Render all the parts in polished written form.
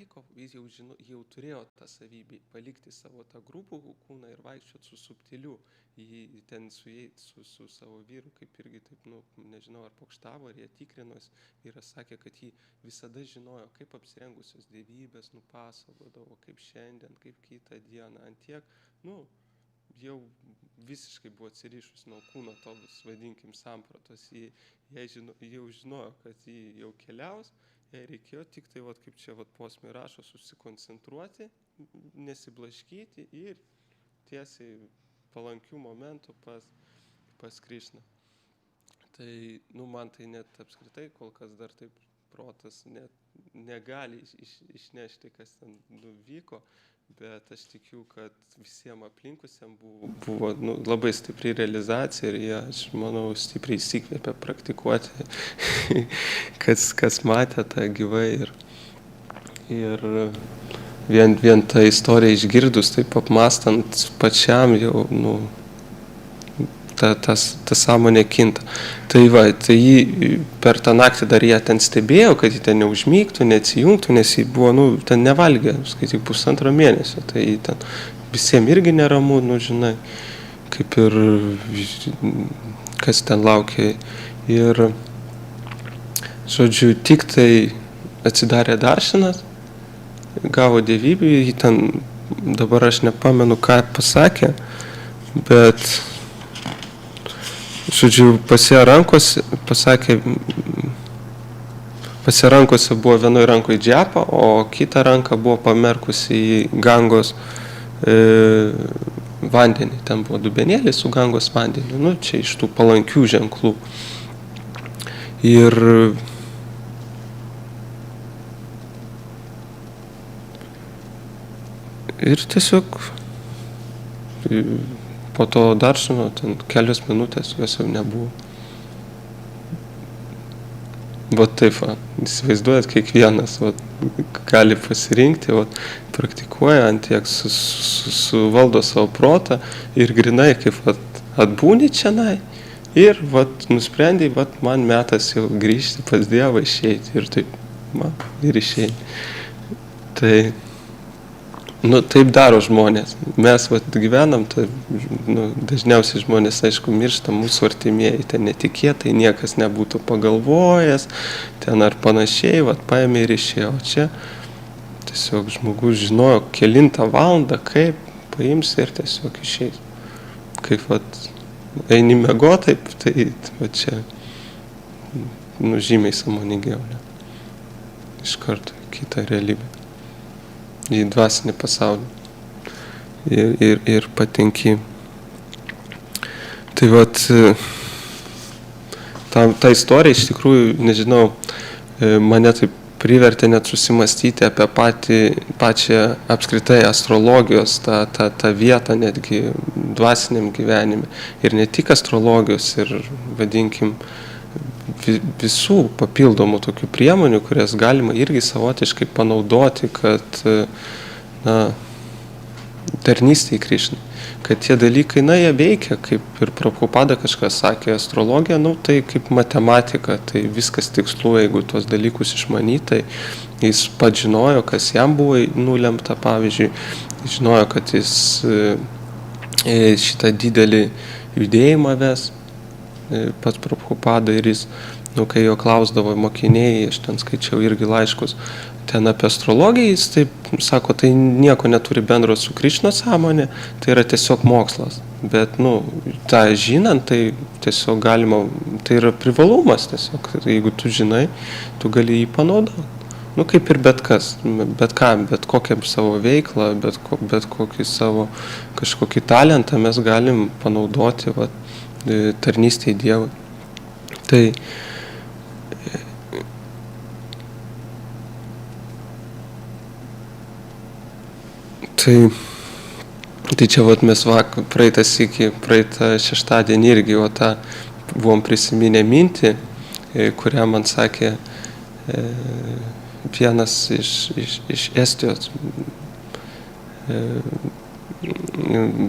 taiko, jis jau turėjo tą savybę palikti savo tą grubų kūną ir vaikščioti su subtiliu. Jį ten su savo vyru, kaip irgi taip, nežinau, ar pokštavo, ar jie tikrinos. Vyras sakė, kad jį visada žinojo, kaip apsirengusios dievybės nupasakodavo, kaip šiandien, kaip kitą dieną. Antiek, jau visiškai buvo atsirišus nuo kūno tos, vadinkim, sampratos. Jie jau žinojo, kad jį jau keliaus, jai reikėjo tik tai, kaip čia posmai rašo, susikoncentruoti, nesiblaškyti ir tiesiai palankių momentų pas Krišną. Tai, man tai net apskritai kol kas dar taip protas net negali išnešti, kas ten vyko, bet aš tikiu, kad visiems aplinkusiam buvo labai stipri realizacija ir jie, aš manau, stipriai įsikvėpė praktikuoti, kas matė tą gyvai ir vien tą istoriją išgirdus, taip apmastant pačiam jau, ta sąmonė kinta. Tai jį per tą naktį dar jie ten stebėjo, kad jį ten neužmygtų, neatsijungtų, nes jį buvo, ten nevalgė, skaityk, 1,5 mėnesio. Tai jį ten visiems irgi neramu, žinai, kaip ir kas ten laukia. Ir, žodžiu, tik tai atsidarė daršinas, gavo dievybę, jį ten, dabar aš nepamenu, ką pasakė, bet, žodžiu, pasie rankose buvo vienoj rankoje džiapa, o kita ranka buvo pamerkusi į Gangos vandenį. Ten buvo dubenėlis su Gangos vandeniu, čia iš tų palankių ženklų. Ir tiesiog po to daršino, ten kelios minutės jos jau nebuvo. Taip, įsivaizduojat, kiekvienas gali pasirinkti, praktikuoja, antiek suvaldo savo protą ir grinai kaip atbūni čianai ir nusprendai, man metas jau grįžti pas Dievą, išeiti ir taip, ir išeiti. Tai taip daro žmonės. Mes gyvenam, dažniausiai žmonės, aišku, miršta, mūsų artimieji, ten netikėtai, niekas nebūtų pagalvojęs, ten ar panašiai, paėmė ir išėjo. O čia tiesiog žmogus žinojo, kelintą valandą, kaip paims ir tiesiog išeis. Kaip eini miegot, tai čia žymiai sąmoningiau. Iš karto kitą realybę. Į dvasinį pasaulį ir patenki. Tai ta istorija iš tikrųjų, nežinau, mane taip privertė net susimastyti apie pačią apskritai astrologijos tą vietą netgi dvasiniam gyvenime. Ir ne tik astrologijos, ir vadinkim visų papildomų tokių priemonių, kurias galima irgi savotiškai panaudoti, kad tarnystė į Krišną. Kad tie dalykai, jie veikia, kaip ir Prabhupada kažkas sakė, astrologija, tai kaip matematika, tai viskas tikslu, jeigu tuos dalykus išmanytai. Jis pats žinojo, kas jam buvo nulemta, pavyzdžiui, žinojo, kad jis šitą didelį judėjimą ves, pats Prabhupada, ir jis, kai jo klausdavo mokiniai, aš ten skaičiau irgi laiškus, ten apie astrologiją, jis taip sako, tai nieko neturi bendro su Krišnos sąmonė, tai yra tiesiog mokslas. Bet, tą žinant, tai tiesiog galima, tai yra privalumas tiesiog, jeigu tu žinai, tu gali jį panaudoti. Kaip ir bet kas, bet kokią savo veiklą, bet kokį savo kažkokį talentą mes galim panaudoti, tarnystėj Dievui. Tai čia mes praeitą šeštadienį irgi buvom prisiminę mintį, kurią man sakė vienas iš Estijos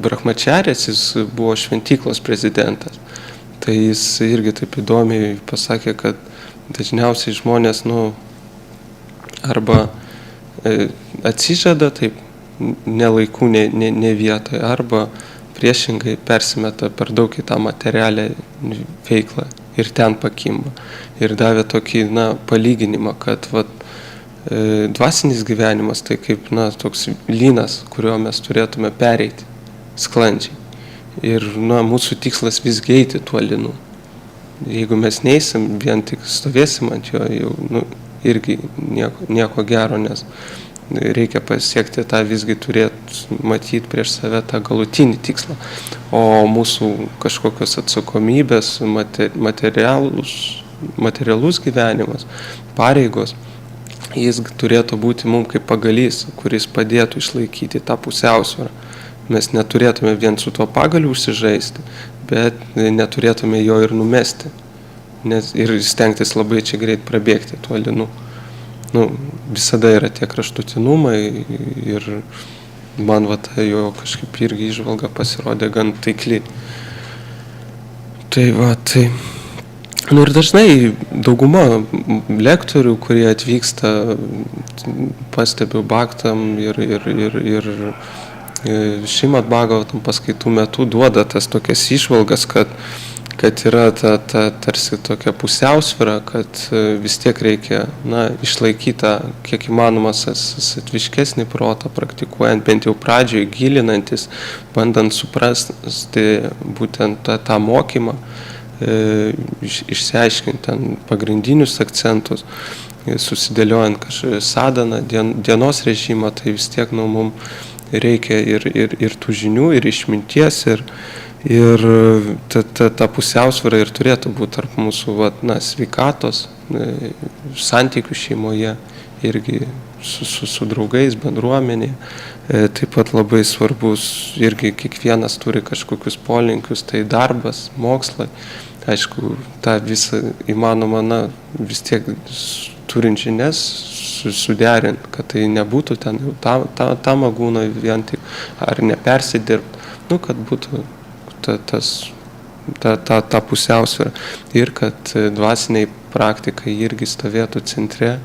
brahmačarės, jis buvo šventyklos prezidentas. Tai jis irgi taip įdomiai pasakė, kad dažniausiai žmonės arba atsižada taip ne laiku, ne vietoje, arba priešingai persimeta per daug į tą materialę veiklą ir ten pakimba. Ir davė tokį, palyginimą, kad dvasinis gyvenimas tai kaip, toks lynas, kurio mes turėtume pereiti sklandžiai. Ir, mūsų tikslas visgi eiti tuo lynu. Jeigu mes neįsim, vien tik stovėsim ant jo, jau, irgi nieko gero, nes reikia pasiekti tą visgi turėti matyti prieš save tą galutinį tikslą. O mūsų kažkokios atsakomybės, materialus gyvenimas, pareigos, jis turėtų būti mums kaip pagalys, kuris padėtų išlaikyti tą pusiausvyrą. Mes neturėtume vien su tuo pagaliu užsižaisti, bet neturėtume jo ir numesti. Ir stengtis labai čia greit prabėgti tuo lynu. Visada yra tie kraštutinumai ir man jo kažkaip irgi įžvalga pasirodė gan taikli. Tai ir dažnai dauguma lektorių, kurie atvyksta, pastebiu Bhaktam ir Šrimad Bhagavatam paskaitų metu duoda tas tokias įžvalgas, kad yra ta tarsi tokia pusiausvyra, kad vis tiek reikia išlaikyti kiek įmanoma satviškesnį protą, praktikuojant bent jau pradžioje, gilinantis, bandant suprasti būtent tą mokymą, išsiaiškinti ten pagrindinius akcentus, susidėliojant sadaną, dienos režimą, tai vis tiek mums reikia ir tų žinių, ir išminties, ir ta pusiausvyra ir turėtų būti tarp mūsų sveikatos, santykių šeimoje, irgi su draugais, bendruomenėje. Taip pat labai svarbus, irgi kiekvienas turi kažkokius polinkius, tai darbas, mokslai. Aišku, tą visą įmanoma, vis tiek turint žinias, suderinti, kad tai nebūtų ten jau tą magūną vien tik, ar nepersidirbti, kad būtų ta pusiausvyrą ir kad dvasiniai praktikai irgi stovėtų centre,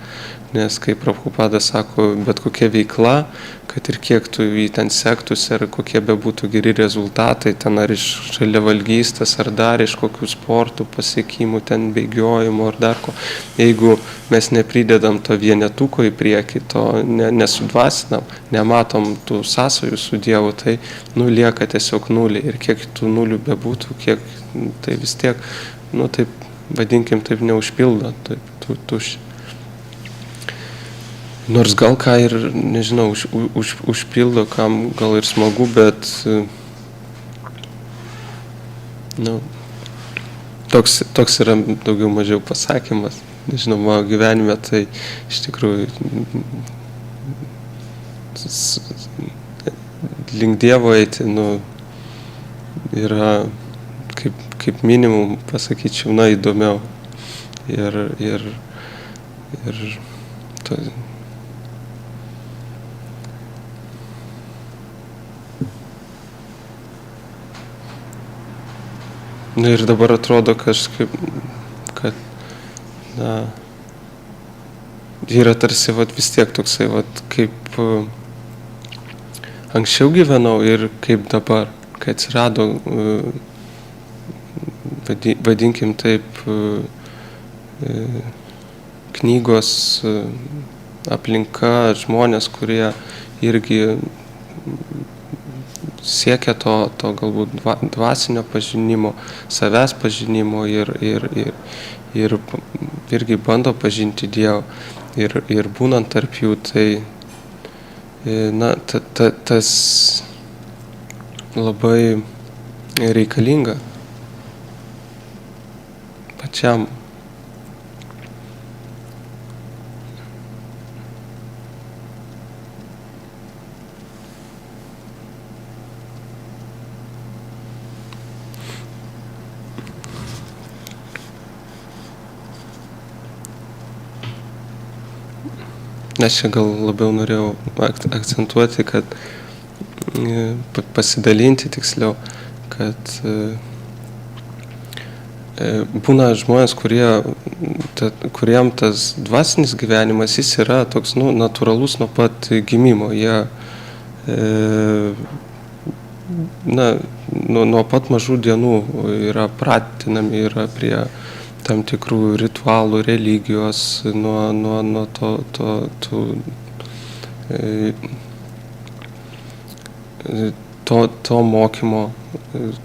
nes kaip Prabhupada sako, bet kokia veikla, kad ir kiek tu jį ten sektųsi, ar kokie bebūtų geri rezultatai, ten ar iš žaliavalgystės, ar dar iš kokių sportų pasiekimų, ten bėgiojimo ar dar ko. Jeigu mes nepridedam to vienetuko į priekį, to nesudvasinam, nematom tų sąsajų su Dievu, tai lieka tiesiog nuliai. Ir kiek tų nulių bebūtų, kiek tai vis tiek, taip vadinkim, taip neužpildo, taip tuščia. Nors gal ką ir, nežinau, užpildo, kam gal ir smagu, bet toks yra daugiau mažiau pasakymas. Nežinau, mano gyvenime tai iš tikrųjų link Dievo eiti, yra kaip minimum, pasakyčiau, įdomiau. Ir ir dabar atrodo kažkaip, kad yra tarsi vis tiek toksai, kaip anksčiau gyvenau ir kaip dabar, kai atsirado, vadinkim taip, knygos, aplinka, žmonės, kurie irgi siekia to galbūt dvasinio pažinimo, savęs pažinimo ir irgi bando pažinti Dievą. Ir būnant tarp jų, tai tas labai reikalinga pačiam. Aš čia gal labiau norėjau akcentuoti, kad pasidalinti tiksliau, kad būna žmonės, kuriem tas dvasinis gyvenimas, jis yra toks, natūralus nuo pat gimimo. Jie, nuo pat mažų dienų yra pratinami, yra prie tam tikrų ritualų, religijos, nuo to mokymo,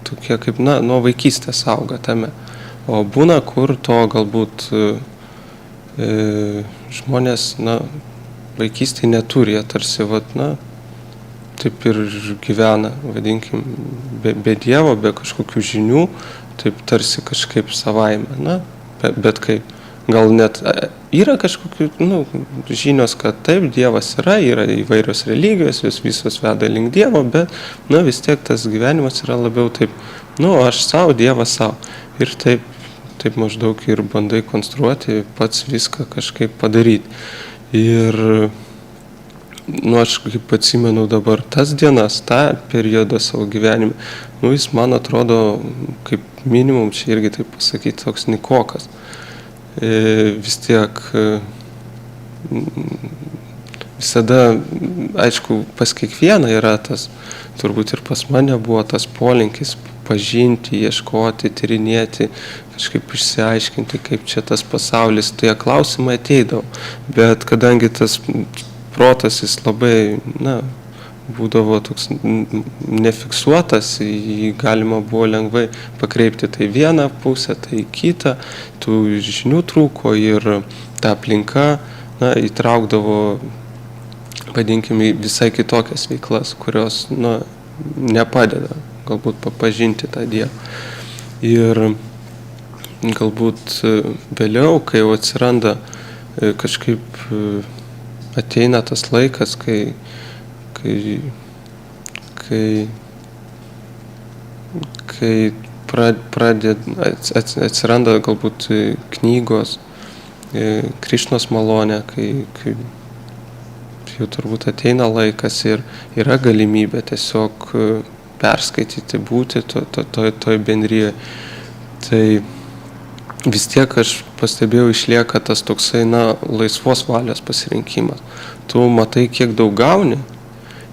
tokie kaip, nuo vaikystės auga tame. O būna, kur to galbūt žmonės, vaikystėje neturi, jie tarsi, taip ir gyvena, vadinkim, be Dievo, be kažkokių žinių, taip tarsi kažkaip savaime, bet kaip, gal net yra kažkokių, žinios, kad taip, Dievas yra įvairios religijos, jos visos veda link Dievo, bet, vis tiek tas gyvenimas yra labiau taip, aš savo, Dievas savo. Ir taip maždaug ir bandai konstruoti, pats viską kažkaip padaryti. Ir, aš kaip atsimenu dabar tas dienas, tą periodą savo gyvenime, jis man atrodo, kaip minimum, čia irgi taip pasakyti, toks nikokas. Vis tiek visada, aišku, pas kiekvieną yra tas, turbūt ir pas mane buvo tas polinkis pažinti, ieškoti, tyrinėti, kažkaip išsiaiškinti, kaip čia tas pasaulis, tie klausimai ateidavo. Bet kadangi tas protas, jis labai, būdavo toks nefiksuotas, jį galima buvo lengvai pakreipti tai vieną pusę, tai kitą, tų žinių trūko ir ta aplinka, įtraukdavo, vadinkime, visai kitokias veiklas, kurios, nepadeda galbūt pažinti tą Dievą. Ir galbūt vėliau, kai jau atsiranda kažkaip ateina tas laikas, kai atsiranda galbūt knygos, Krišnos malonė, kai jau turbūt ateina laikas ir yra galimybė tiesiog perskaityti, būti toj bendrijoje. Tai vis tiek aš pastebėjau, išlieka tas toksai, laisvos valios pasirinkimas. Tu matai, kiek daug gauni,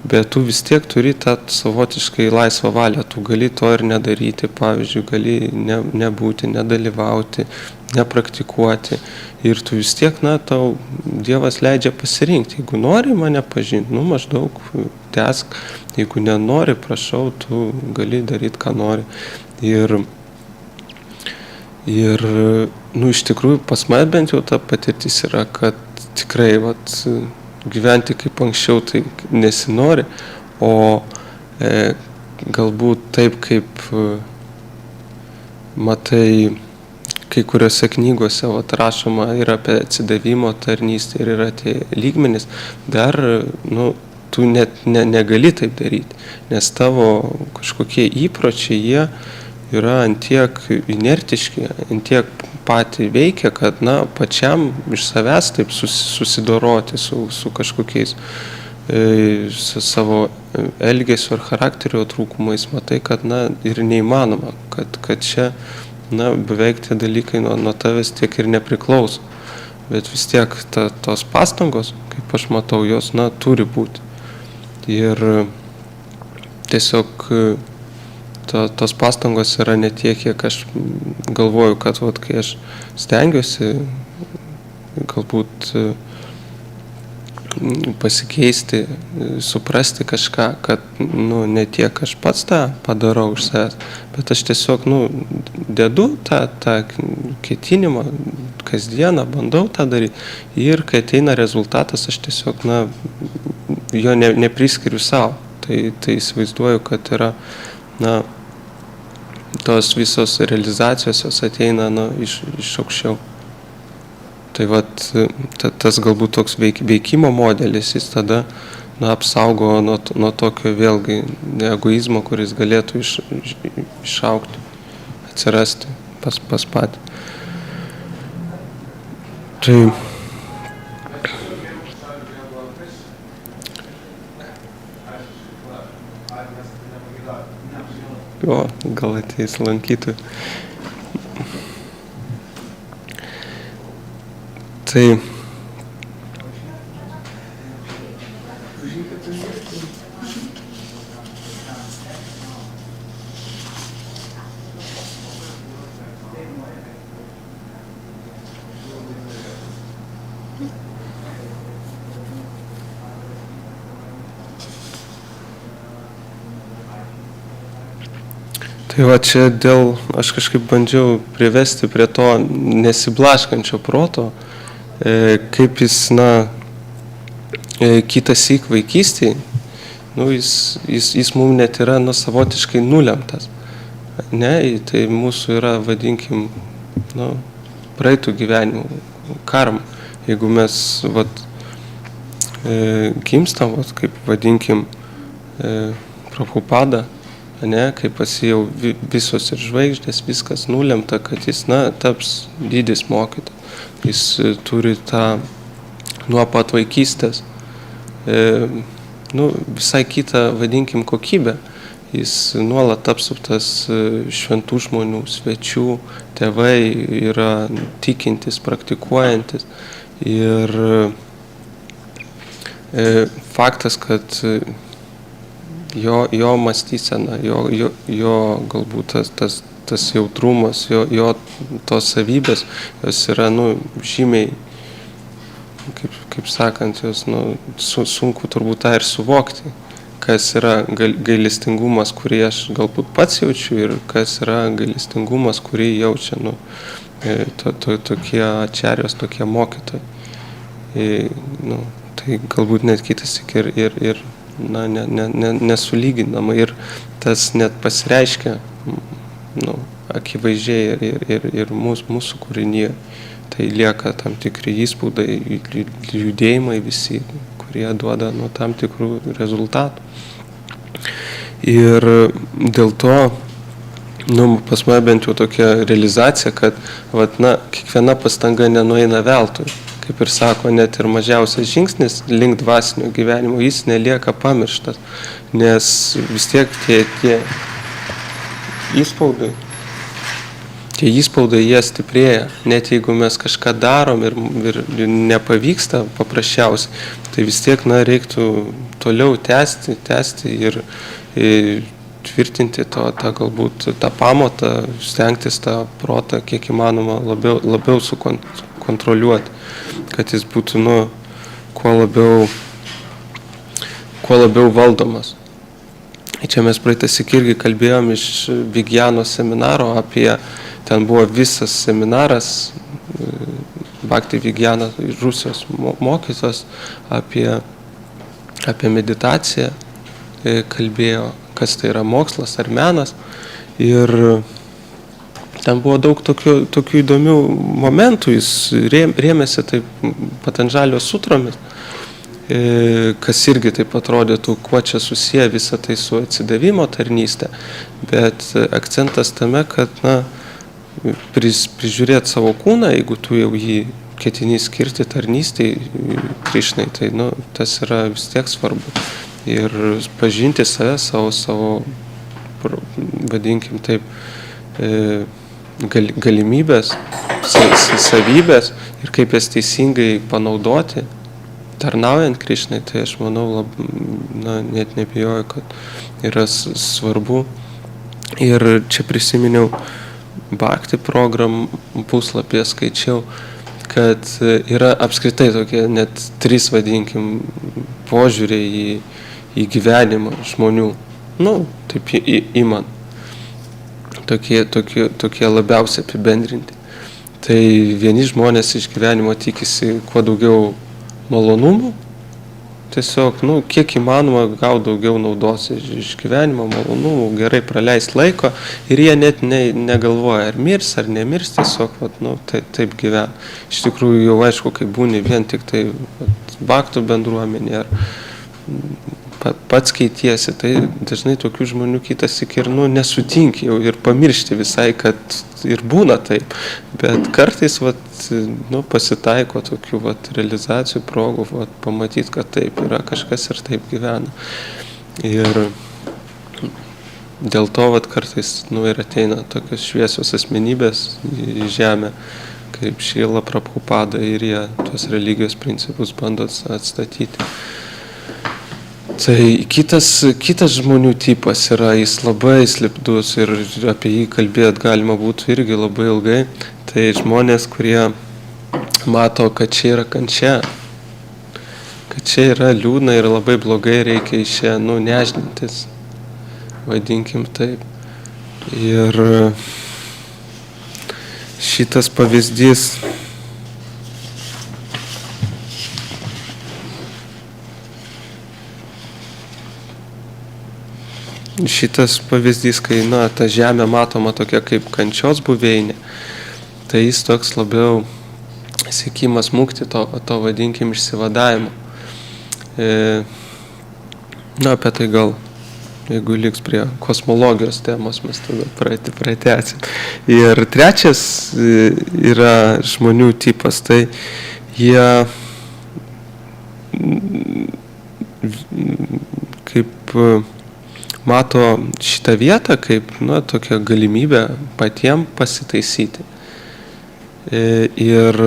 bet tu vis tiek turi tą savotiškai laisvą valią. Tu gali to ir nedaryti, pavyzdžiui, gali nebūti, nedalyvauti, nepraktikuoti. Ir tu vis tiek, tau Dievas leidžia pasirinkti. Jeigu nori mane pažinti, maždaug tęsk. Jeigu nenori, prašau, tu gali daryti, ką nori. Ir iš tikrųjų pas mane bent jau ta patirtis yra, kad tikrai gyventi kaip anksčiau tai nesinori, o galbūt taip kaip matai kai kuriuose knygose rašoma ir apie atsidavimo tarnystę ir yra tie lygmenys, dar tu net negali taip daryti, nes tavo kažkokie įpročiai, jie yra antiek inertiški, antiek patį veikia, kad pačiam iš savęs taip susidoroti su kažkokiais savo elgesio ar charakterio trūkumais, matai, kad ir neįmanoma, kad čia beveik tie dalykai nuo tavęs tiek ir nepriklauso. Bet vis tiek tos pastangos, kaip aš matau, jos turi būti. Ir tiesiog tos pastangos yra ne tiek, kiek aš galvoju, kad kai aš stengiuosi galbūt pasikeisti, suprasti kažką, kad ne tiek aš pats tą padarau už savęs, bet aš tiesiog dedu tą ketinimą, kasdieną bandau tą daryti ir kai ateina rezultatas, aš tiesiog jo nepriskiriu savo. Tai įsivaizduoju, kad yra tos visos realizacijos jos ateina iš aukščiau. Tai tas galbūt toks veikimo modelis, jis tada apsaugo nuo tokio vėlgi egoizmo, kuris galėtų išaugti, atsirasti pas patį. Tai gal ateis lankytojų. Tai Tai va čia aš kažkaip bandžiau privesti prie to nesiblaškančio proto, kaip jis, kitąsyk vaikystėje, jis mums net yra savotiškai nulemtas. Ne, tai mūsų yra, vadinkim, praeitų gyvenimų karma. Jeigu mes gimstam, kaip vadinkim, Prabhupada, ne, kaip pasijau visos ir žvaigždės, viskas nulemta, kad jis, taps didis mokytojas. Jis turi tą nuo pat vaikystės, visai kitą, vadinkim, kokybę. Jis nuolat apsuptas šventų žmonių, svečių, tėvai yra tikintis, praktikuojantis. Ir faktas, kad jo mąstysena, jo galbūt tas jautrumas, jo tos savybės, jos yra, žymiai, kaip sakant, jos, sunku turbūt tą ir suvokti, kas yra gailestingumas, kurį aš galbūt pats jaučiu ir kas yra gailestingumas, kurį jaučia, tokie ačarijos, tokie mokytojai. Tai galbūt net kitas ir nesulyginama ir tas net pasireiškia, akivaizdžiai ir mūsų kūrinyje. Tai lieka tam tikri įspaudai, judėjimai visi, kurie duoda tam tikrų rezultatų. Ir dėl to, pas mane bent jau tokia realizacija, kad kiekviena pastanga nenueina veltui. Kaip ir sako, net ir mažiausias žingsnis link dvasinio gyvenimo, jis nelieka pamirštas, nes vis tiek tie įspaudai, jie stiprėja, net jeigu mes kažką darom ir nepavyksta paprasčiausiai, tai vis tiek, reiktų toliau tęsti ir tvirtinti galbūt tą pamatą, stengtis tą protą kiek įmanoma labiau sukontroliuoti, kad jis būtų, kuo labiau valdomas. Čia mes praeitasik irgi kalbėjom iš Vigyano seminaro ten buvo visas seminaras, Bhakti Vigyana, Rusijos mokytojas, apie meditaciją kalbėjo, kas tai yra mokslas ar menas. Ir ten buvo daug tokių įdomių momentų, jis rėmėsi taip Patanžalio sutromis, kas irgi taip atrodytų, kuo čia susiję visą tai su atsidavimo tarnystė, bet akcentas tame, kad prižiūrėti savo kūną, jeigu tu jau jį ketini skirti tarnystei Krišnai, tai tas yra vis tiek svarbu. Ir pažinti save, savo vadinkim taip, galimybės, savybės ir kaip jas teisingai panaudoti, tarnaujant Krišnai, tai aš manau, net nebijoju, kad yra svarbu. Ir čia prisiminiau Bhakti program puslapyje skaičiau, kad yra apskritai tokie net 3, vadinkim, požiūriai į gyvenimą žmonių. Taip įman. Tokie labiausiai apibendrinti. Tai vieni žmonės iš gyvenimo tikisi kuo daugiau malonumų, tiesiog, kiek įmanoma gauti daugiau naudos iš gyvenimo, malonumų, gerai praleisti laiko ir jie net negalvoja, ar mirs, ar nemirs, tiesiog, taip gyvena. Iš tikrųjų, jau aišku, kai būni vien tik tai bhaktų bendruomenė, ar pats keitiesi, tai dažnai tokių žmonių kitąsyk ir nesutinki jau ir pamiršti visai, kad ir būna taip. Bet kartais pasitaiko tokių realizacijų progų, pamatyti, kad taip yra kažkas ir taip gyvena. Ir dėl to kartais ir ateina tokios šviesios asmenybės į žemę, kaip Šrila Prabhupada, ir jie tuos religijos principus bando atstatyti. Tai kitas žmonių tipas yra, jis labai slipdus ir apie jį kalbėt galima būtų irgi labai ilgai. Tai žmonės, kurie mato, kad čia yra kančia, kad čia yra liūdna ir labai blogai, reikia iš čia, nežnintis, vadinkim taip. Ir šitas pavyzdys kai, ta žemė matoma tokia kaip kančios buveinė, tai jis toks labiau siekimas smukti to vadinkim išsivadavimo. Apie tai gal, jeigu liks prie kosmologijos temos, mes tada pratęsim. Ir trečias yra žmonių tipas, tai jie kaip mato šitą vietą kaip tokią galimybę patiem pasitaisyti ir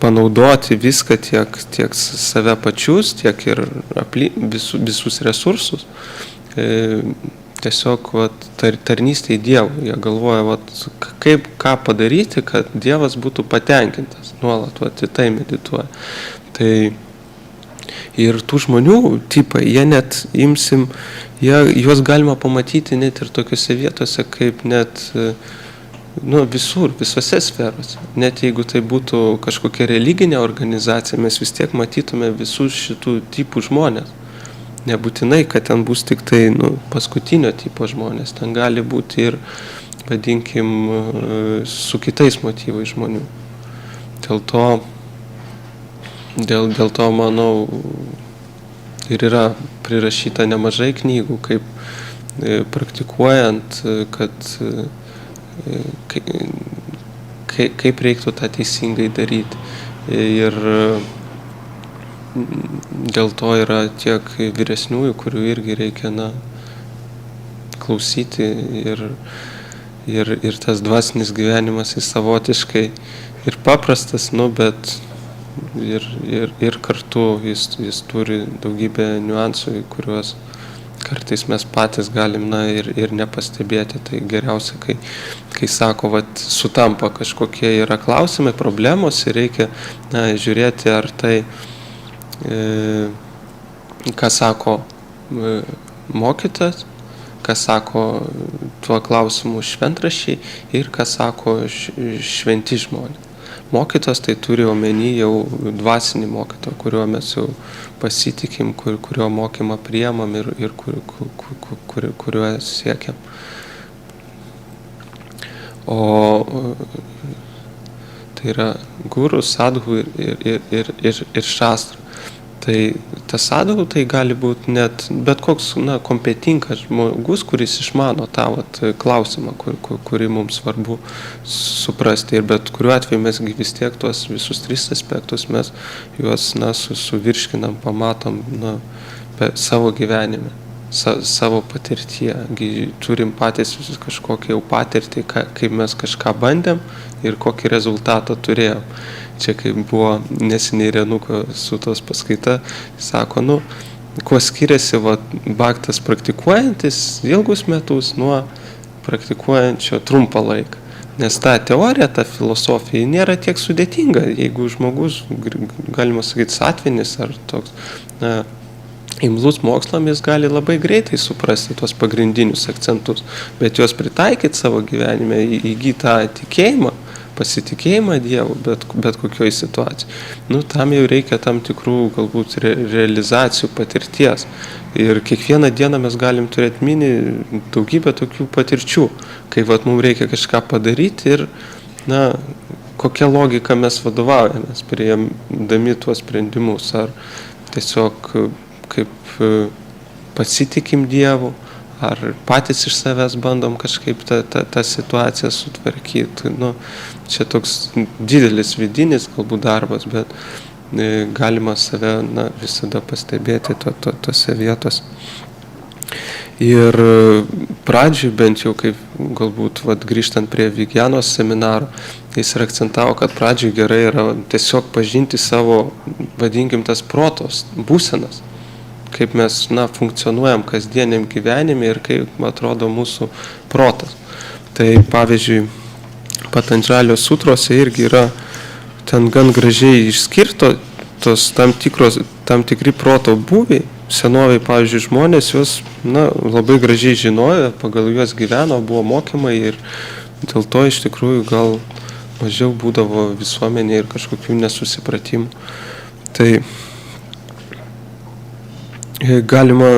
panaudoti viską, tiek save pačius, tiek ir visus resursus, tiesiog tarnystė į Dievą. Jie galvoja, ką padaryti, kad Dievas būtų patenkintas, nuolat į tai medituoja. Tai ir tų žmonių tipai, jie net juos galima pamatyti net ir tokiuose vietose, kaip net visur, visose sferose. Net jeigu tai būtų kažkokia religinė organizacija, mes vis tiek matytume visus šitų tipų žmonės. Nebūtinai, kad ten bus tik tai paskutinio tipo žmonės. Ten gali būti ir, vadinkim, su kitais motyvais žmonių. Dėl to, manau, ir yra prirašyta nemažai knygų, kaip praktikuojant, kad kaip reiktų tą teisingai daryti. Ir dėl to yra tiek vyresniųjų, kurių irgi reikia klausyti, ir tas dvasinis gyvenimas jis savotiškai ir paprastas, bet ir kartu jis turi daugybę niuansų, kuriuos kartais mes patys galim ir nepastebėti. Tai geriausia, kai sako, sutampa kažkokie yra klausimai, problemos, ir reikia žiūrėti, ar tai, ką sako mokytas, ką sako tuo klausimu šventraščiai ir ką sako šventi žmonės. Mokytas tai turi omeny jau dvasinį mokytoją, kuriuo mes jau pasitikim, kurio mokymą priemam ir kuriuo siekiam. O tai yra guru, sadhu ir šastra. Tai tas sadhu tai gali būti net bet koks kompetingas žmogus, kuris išmano tą klausimą, kurį mums svarbu suprasti. Ir bet kuriuo atveju mes vis tiek tuos visus tris aspektus mes juos suvirškinam, pamatom savo gyvenime, savo patirtyje. Turim patys kažkokią jau patirtį, kaip mes kažką bandėm ir kokį rezultatą turėjom. Čia kaip buvo neseniai Renuko Sutos paskaita, sako, kuo skiriasi bhaktas praktikuojantis ilgus metus nuo praktikuojančio trumpą laiką. Nes ta teorija, ta filosofija nėra tiek sudėtinga. Jeigu žmogus, galima sakyti, satvinis ar toks imlus mokslam, jis gali labai greitai suprasti tuos pagrindinius akcentus, bet juos pritaikyti savo gyvenime, įgyti tą tikėjimą, pasitikėjimą Dievu, bet kokioj situacijai. Tam jau reikia tam tikrų galbūt realizacijų patirties. Ir kiekvieną dieną mes galim turėti daugybę tokių patirčių, kai mums reikia kažką padaryti ir kokią logiką mes vadovaujamės priimdami tuos sprendimus. Ar tiesiog kaip pasitikim Dievu, ar patys iš savęs bandom kažkaip tą situaciją sutvarkyti. Čia toks didelis vidinis galbūt darbas, bet galima save visada pastebėti tose vietose. Ir pradžioj bent jau, kaip galbūt grįžtant prie Vigianos seminaro, jis ir akcentavo, kad pradžioj gerai yra tiesiog pažinti savo, vadinkim, tas protos būsenas, kaip mes funkcionuojam kasdieniam gyvenime ir kaip atrodo mūsų protas. Tai pavyzdžiui, Patanžalio sutrose irgi yra ten gan gražiai išskirto tos tam tikri proto būviai. Senoviai, pavyzdžiui, žmonės juos labai gražiai žinojo, pagal juos gyveno, buvo mokymai ir dėl to iš tikrųjų gal mažiau būdavo visuomenė ir kažkokių nesusipratimų. Tai galima,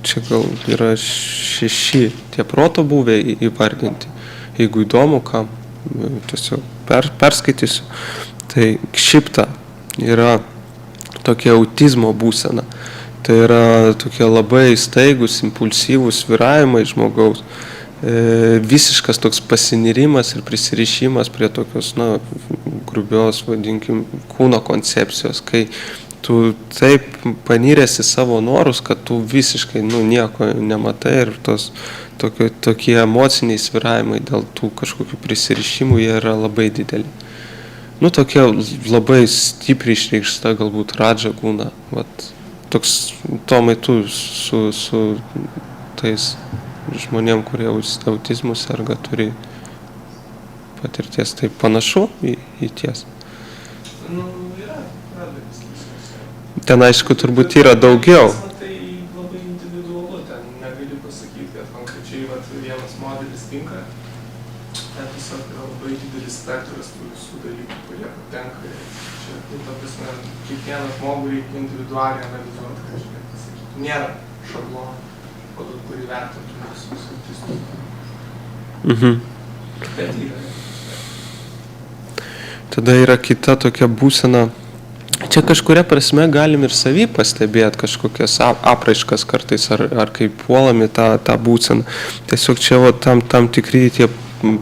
čia gal yra 6 tie proto būviai įvardinti. Jeigu įdomu, kam, tiesiog perskaitysiu. Tai kšipta yra tokia autizmo būsena. Tai yra tokie labai staigus, impulsyvūs svyravimai žmogaus. Visiškas toks pasinirimas ir prisirišimas prie tokios, grubios, vadinkim, kūno koncepcijos, kai tu taip paniręs į savo norus, kad tu visiškai nieko nematai ir tokie emociniai svyravimai dėl tų kažkokių prisirišimų jie yra labai dideli. Tokia labai stipriai išreikšta galbūt radža guna. Toks Tomai tu su tais žmonėm, kurie autizmu serga, turi patirties, tai panašu į tiesą. Ten aišku turbūt yra daugiau. Tai labai individualu, ten negali pasakyti, kad konkrečiai vienas modelis tinka. Ten tiesiog yra labai didelis spektras tų visų dalykų, kurie patenka. Čia, ta prasme, kiekvieną žmogų reikia individualiai analizuoti, kažkaip pasakyti. Nėra šablono, pagal kurį vertintume visus autistus. Bet yra. Tada yra kita tokia būsena. Čia kažkuria prasme galim ir savy pastebėti kažkokias apraiškas kartais, ar kaip puolami tą būseną. Tiesiog čia tam tikri tie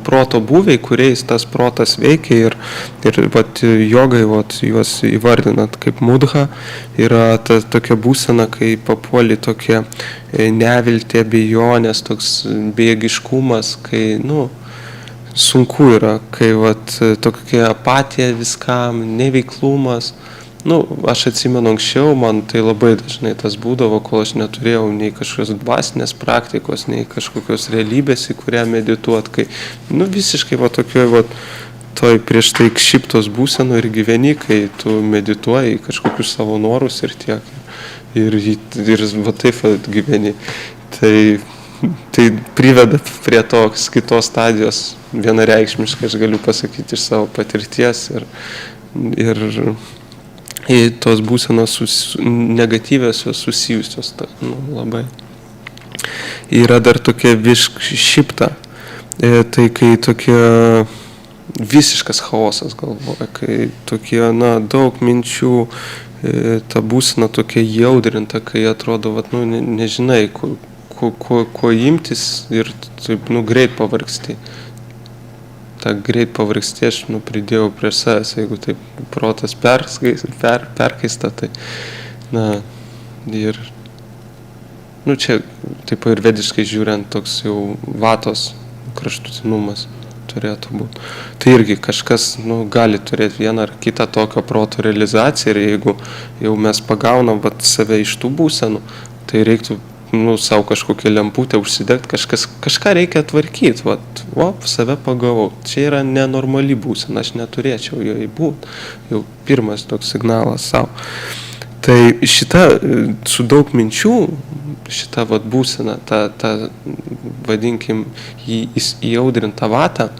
proto būviai, kuriais tas protas veikia ir jogai juos įvardinat kaip mudha, yra tokia būsena, kai papuoli tokia neviltė, abejonės, toks bejėgiškumas, kai, sunku yra, kai tokia apatija viskam, neveiklumas. Aš atsimenu anksčiau, man tai labai dažnai tas būdavo, kol aš neturėjau nei kažkokios dvasinės praktikos, nei kažkokios realybės, į kurią medituot, kai, visiškai tokioj, toj prieš tai kšiptos būsenų ir gyveni, kai tu medituoji kažkokius savo norus ir tiek, ir taip gyveni. Tai priveda prie tos kitos stadijos vienareikšmiškai, aš galiu pasakyti iš savo patirties ir tos būsenos negatyvios susijusios labai. Yra dar tokia viškšipta, tai kai tokia visiškas chaosas galvoje, kai tokie, daug minčių, ta būsena tokia jaudrinta, kai atrodo, nežinai, ko imtis ir taip, greit pavargsti. Ta greit pavargsti aš pridėjau prieš savęs, jeigu taip protas perkaista, tai ir čia taip ir vediškai žiūrint toks jau vatos kraštutinumas turėtų būti. Tai irgi kažkas gali turėti vieną ar kitą tokio proto realizaciją ir jeigu jau mes pagaunam save iš tų būsenų, tai reiktų savo kažkokią lemputę užsidegti, kažką reikia tvarkyti, save pagavau. Čia yra nenormali būsena, aš neturėčiau joje būti. Jau pirmas toks signalas savo. Tai šita su daug minčių, šita būsena, ta vadinkim, įaudrinta vata,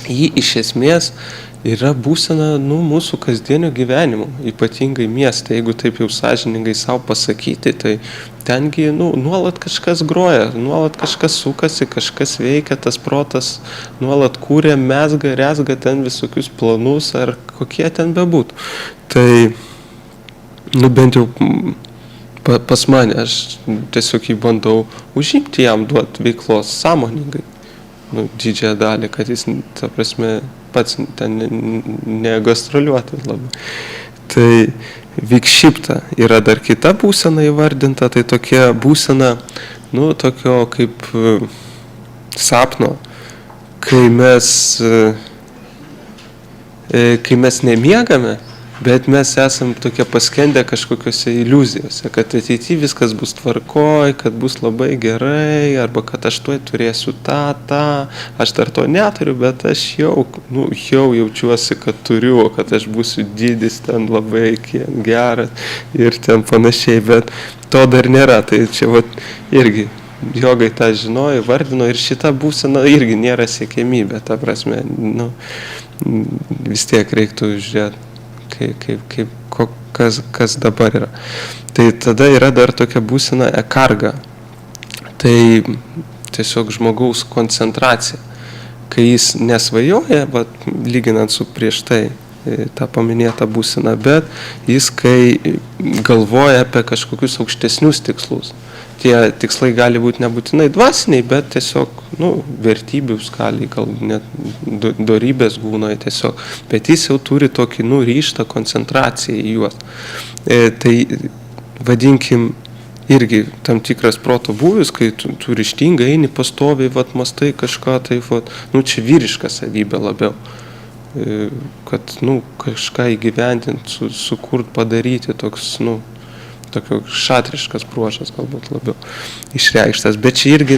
ji iš esmės yra būsena mūsų kasdienio gyvenimo, ypatingai mieste. Jeigu taip jau sąžiningai savo pasakyti, tai tengi nuolat kažkas groja, nuolat kažkas sukasi, kažkas veikia, tas protas nuolat kūrė, mezga, rezga ten visokius planus ar kokie ten bebūtų. Tai bent jau pas mane, aš tiesiog jį bandau užimti, jam duoti veiklos sąmoningai, didžiąją dalį, kad jis, ta prasme, pats ten negastroliuoti labai. Tai vikšipta yra dar kita būsena įvardinta, tai tokia būsena, nu, tokio kaip sapno, kai mes nemiegame, bet mes esam tokie paskendę kažkokiose iliuzijose, kad ateityje viskas bus tvarkoj, kad bus labai gerai, arba kad aš tuoj turėsiu tą, aš dar to neturiu, bet aš jau jaučiuosi, kad turiu, kad aš būsiu didis ten labai geras ir ten panašiai, bet to dar nėra, tai čia irgi jogai tą žinojo, vardino ir šita būsena irgi nėra siekiamybė, ta prasme, vis tiek reiktų žiūrėti, kas dabar yra. Tai tada yra dar tokia būsena ekarga. Tai tiesiog žmogaus koncentracija. Kai jis nesvajoja, lyginant su prieš tai tą paminėtą būseną, bet jis kai galvoja apie kažkokius aukštesnius tikslus. Tie tikslai gali būti nebūtinai dvasiniai, bet tiesiog, vertybių skaliai, gal net dorybės būna tiesiog. Bet jis jau turi tokį, ryžtą, koncentraciją į juos. Tai vadinkim irgi tam tikras proto būvis, kai tu ryžtingai eini pastoviai, mastai kažką, tai, čia vyriška savybė labiau. Kad, kažką įgyvendinti, sukurt, padaryti, toks, tokio šatriškas bruožas galbūt labiau išreikštas, bet čia irgi,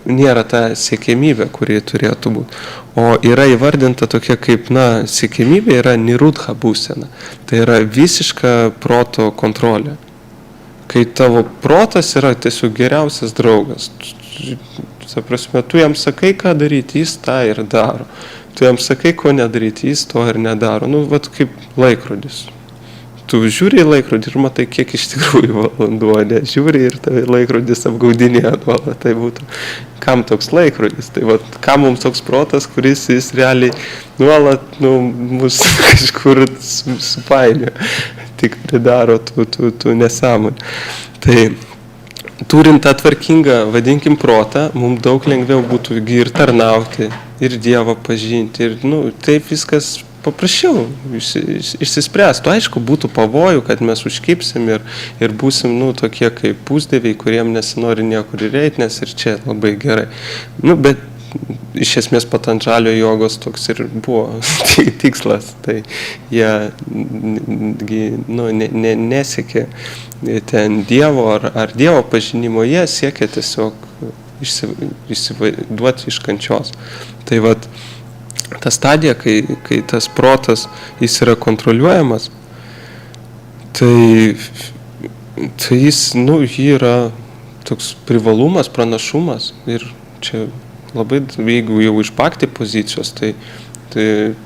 nėra ta siekiamybė, kuri turėtų būti. O yra įvardinta tokia kaip, siekiamybė yra nirudha būsena. Tai yra visiška proto kontrolė. Kai tavo protas yra tiesiog geriausias draugas. Prasme, tu jam sakai, ką daryti, jis tą ir daro. Tu jam sakai, ko nedaryti, jis to ir nedaro. Kaip laikrodis. Tu žiūri į laikrodį ir matai, kiek iš tikrųjų valandų, žiūri ir tai laikrodis apgaudinėja nuolat, tai būtų, kam toks laikrodis, tai kam mums toks protas, kuris jis realiai nuolat, mus kažkur supainioja, tik pridaro tų nesąmonę. Tai turint tą tvarkingą, vadinkim, protą, mums daug lengviau būtų ir tarnauti, ir Dievą pažinti, ir, taip viskas paprasčiau išsispręstų. Aišku, būtų pavojų, kad mes užkipsim ir būsim, tokie kaip pusdieviai, kuriem nesinori niekur įeit, nes ir čia labai gerai. Bet iš esmės Patandžalio jogos toks ir buvo tikslas. Tai jie nesiekė ten Dievo ar Dievo pažinimo, jie siekė tiesiog išsivaduoti iš kančios. Tai ta stadija, kai tas protas jis yra kontroliuojamas, tai jis, jį yra toks privalumas, pranašumas ir čia labai, jeigu jau iš bhakti pozicijos, tai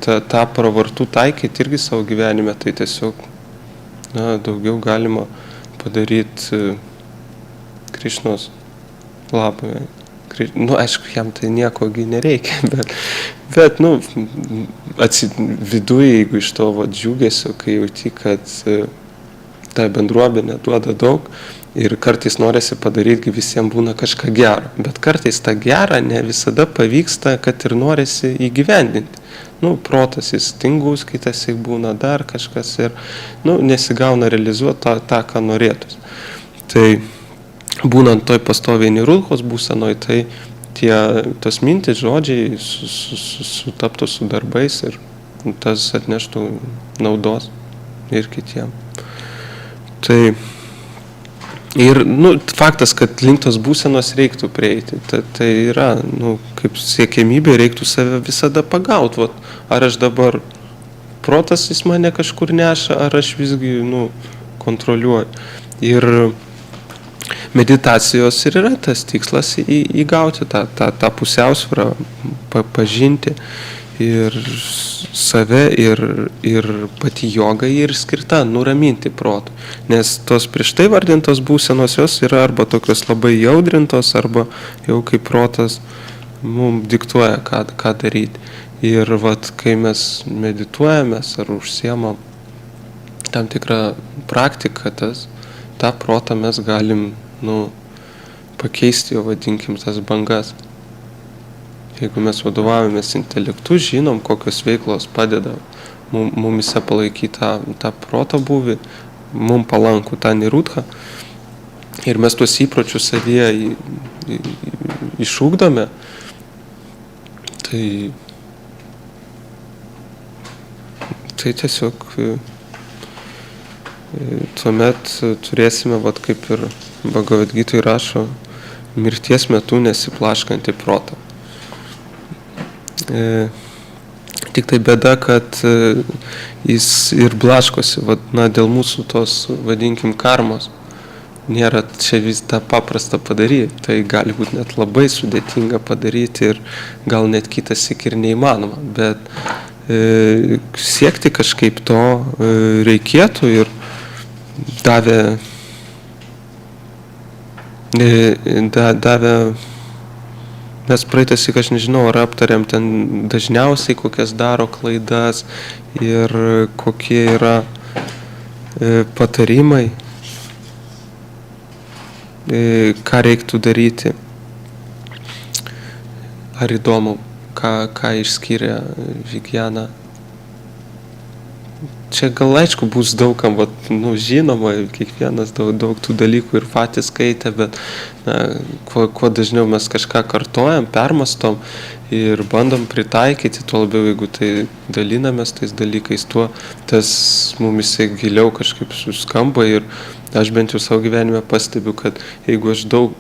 tą pravartų taikyti irgi savo gyvenime, tai tiesiog, daugiau galima padaryti Krišnos labui. Aišku, jam tai nieko nereikia, bet viduje, jeigu iš to džiugesio, kai jauti, kad ta bendruomenė duoda daug ir kartais norisi padaryti, visiems būna kažką gero, bet kartais tą gerą ne visada pavyksta, kad ir norisi įgyvendinti. Protas jis tingus, kitas būna dar kažkas ir nesigauna realizuoti tą, ką norėtus. Tai būnant toj pastoviai nirudhos būsenoj, tai tos mintis, žodžiai sutaptų su darbais ir tas atneštų naudos ir kitiem. Tai ir, faktas, kad link tos būsenos reiktų prieiti, tai yra, kaip siekiamybė, reiktų save visada pagauti. Ar aš dabar protas jis mane kažkur neša, ar aš visgi, kontroliuoju. Ir meditacijos ir yra tas tikslas įgauti tą pusiausvyrą, pažinti ir save, ir pati joga ir skirta nuraminti protų. Nes tos prieš tai vardintos būsenos jos yra arba tokios labai jaudrintos, arba jau kaip protas mums diktuoja, ką daryti. Ir kai mes medituojamės ar užsiemam tam tikrą praktiką, tą protą mes galim pakeisti jo, vadinkim, tas bangas. Jeigu mes vadovavomės intelektu, žinom, kokios veiklos padeda mumise palaikyti tą proto būvį, mum palankų tą nirutką. Ir mes tuos įpročius savyje išugdome, tai tiesiog tuomet turėsime, vat kaip ir Bhagavad Gitoj rašo, mirties metu nesiplaškantį protą. Tik tai bėda, kad jis ir blaškosi, dėl mūsų tos, vadinkim, karmos. Nėra čia vis tą paprastą padaryti, tai gali būti net labai sudėtinga padaryti ir gal net kitas ir neįmanoma, bet siekti kažkaip to reikėtų ir davė mes praeitąsyk, aš nežinau, ar aptariam ten dažniausiai kokias daro klaidas ir kokie yra patarimai, ką reiktų daryti. Ar įdomu, ką išskyrė Vigyana? Čia gal aišku bus daugam, žinoma, kiekvienas daug tų dalykų ir patys skaitė, bet kuo dažniau mes kažką kartojam, permastom ir bandom pritaikyti, tuo labiau, jeigu tai dalinamės tais dalykais, tuo tas mumise giliau kažkaip suskamba ir aš bent jau savo gyvenime pastebiu, kad jeigu aš daug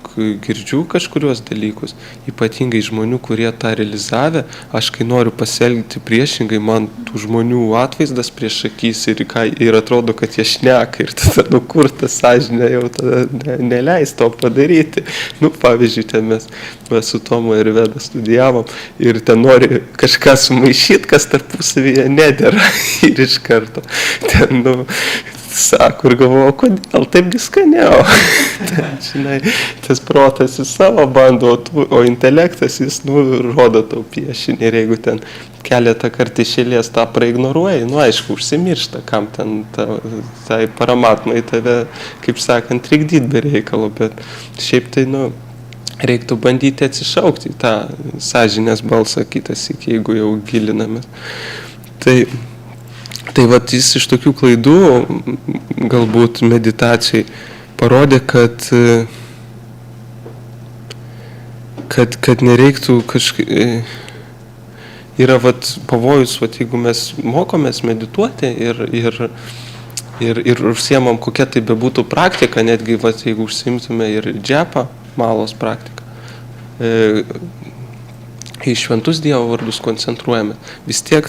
girdžiu kažkurios dalykus, ypatingai žmonių, kurie tą realizavę, aš kai noriu pasielgti priešingai, man tų žmonių atvaizdas prieš akis ir atrodo, kad jie šneka ir tada, kur ta sąžinė jau tada neleis to padaryti. Pavyzdžiui, ten mes su Tomu ir Veda studijavom ir ten nori kažką sumaišyti, kas tarpusavyje nedera ir iš karto ten, sako ir galvoju, kodėl taip skaniau. Žinai, tas protas jis savo bando, o intelektas jis rodo tau piešinį ir jeigu ten keletą kartų iš eilės tą praignoruoji, aišku, užsimiršta, kam ten tai paramatmai tave, kaip sakant, trikdyti be reikalo, bet šiaip tai, reiktų bandyti atsišaukti tą sąžinės balsą kitąsyk, jeigu jau gilinamės. Tai jis iš tokių klaidų, galbūt meditacijai, parodė, kad nereiktų yra pavojus, jeigu mes mokomės medituoti ir užsiemam kokia tai bebūtų praktika, netgi jeigu užsiimtume ir džepą, malos praktiką, į šventus Dievo vardus koncentruojame, vis tiek,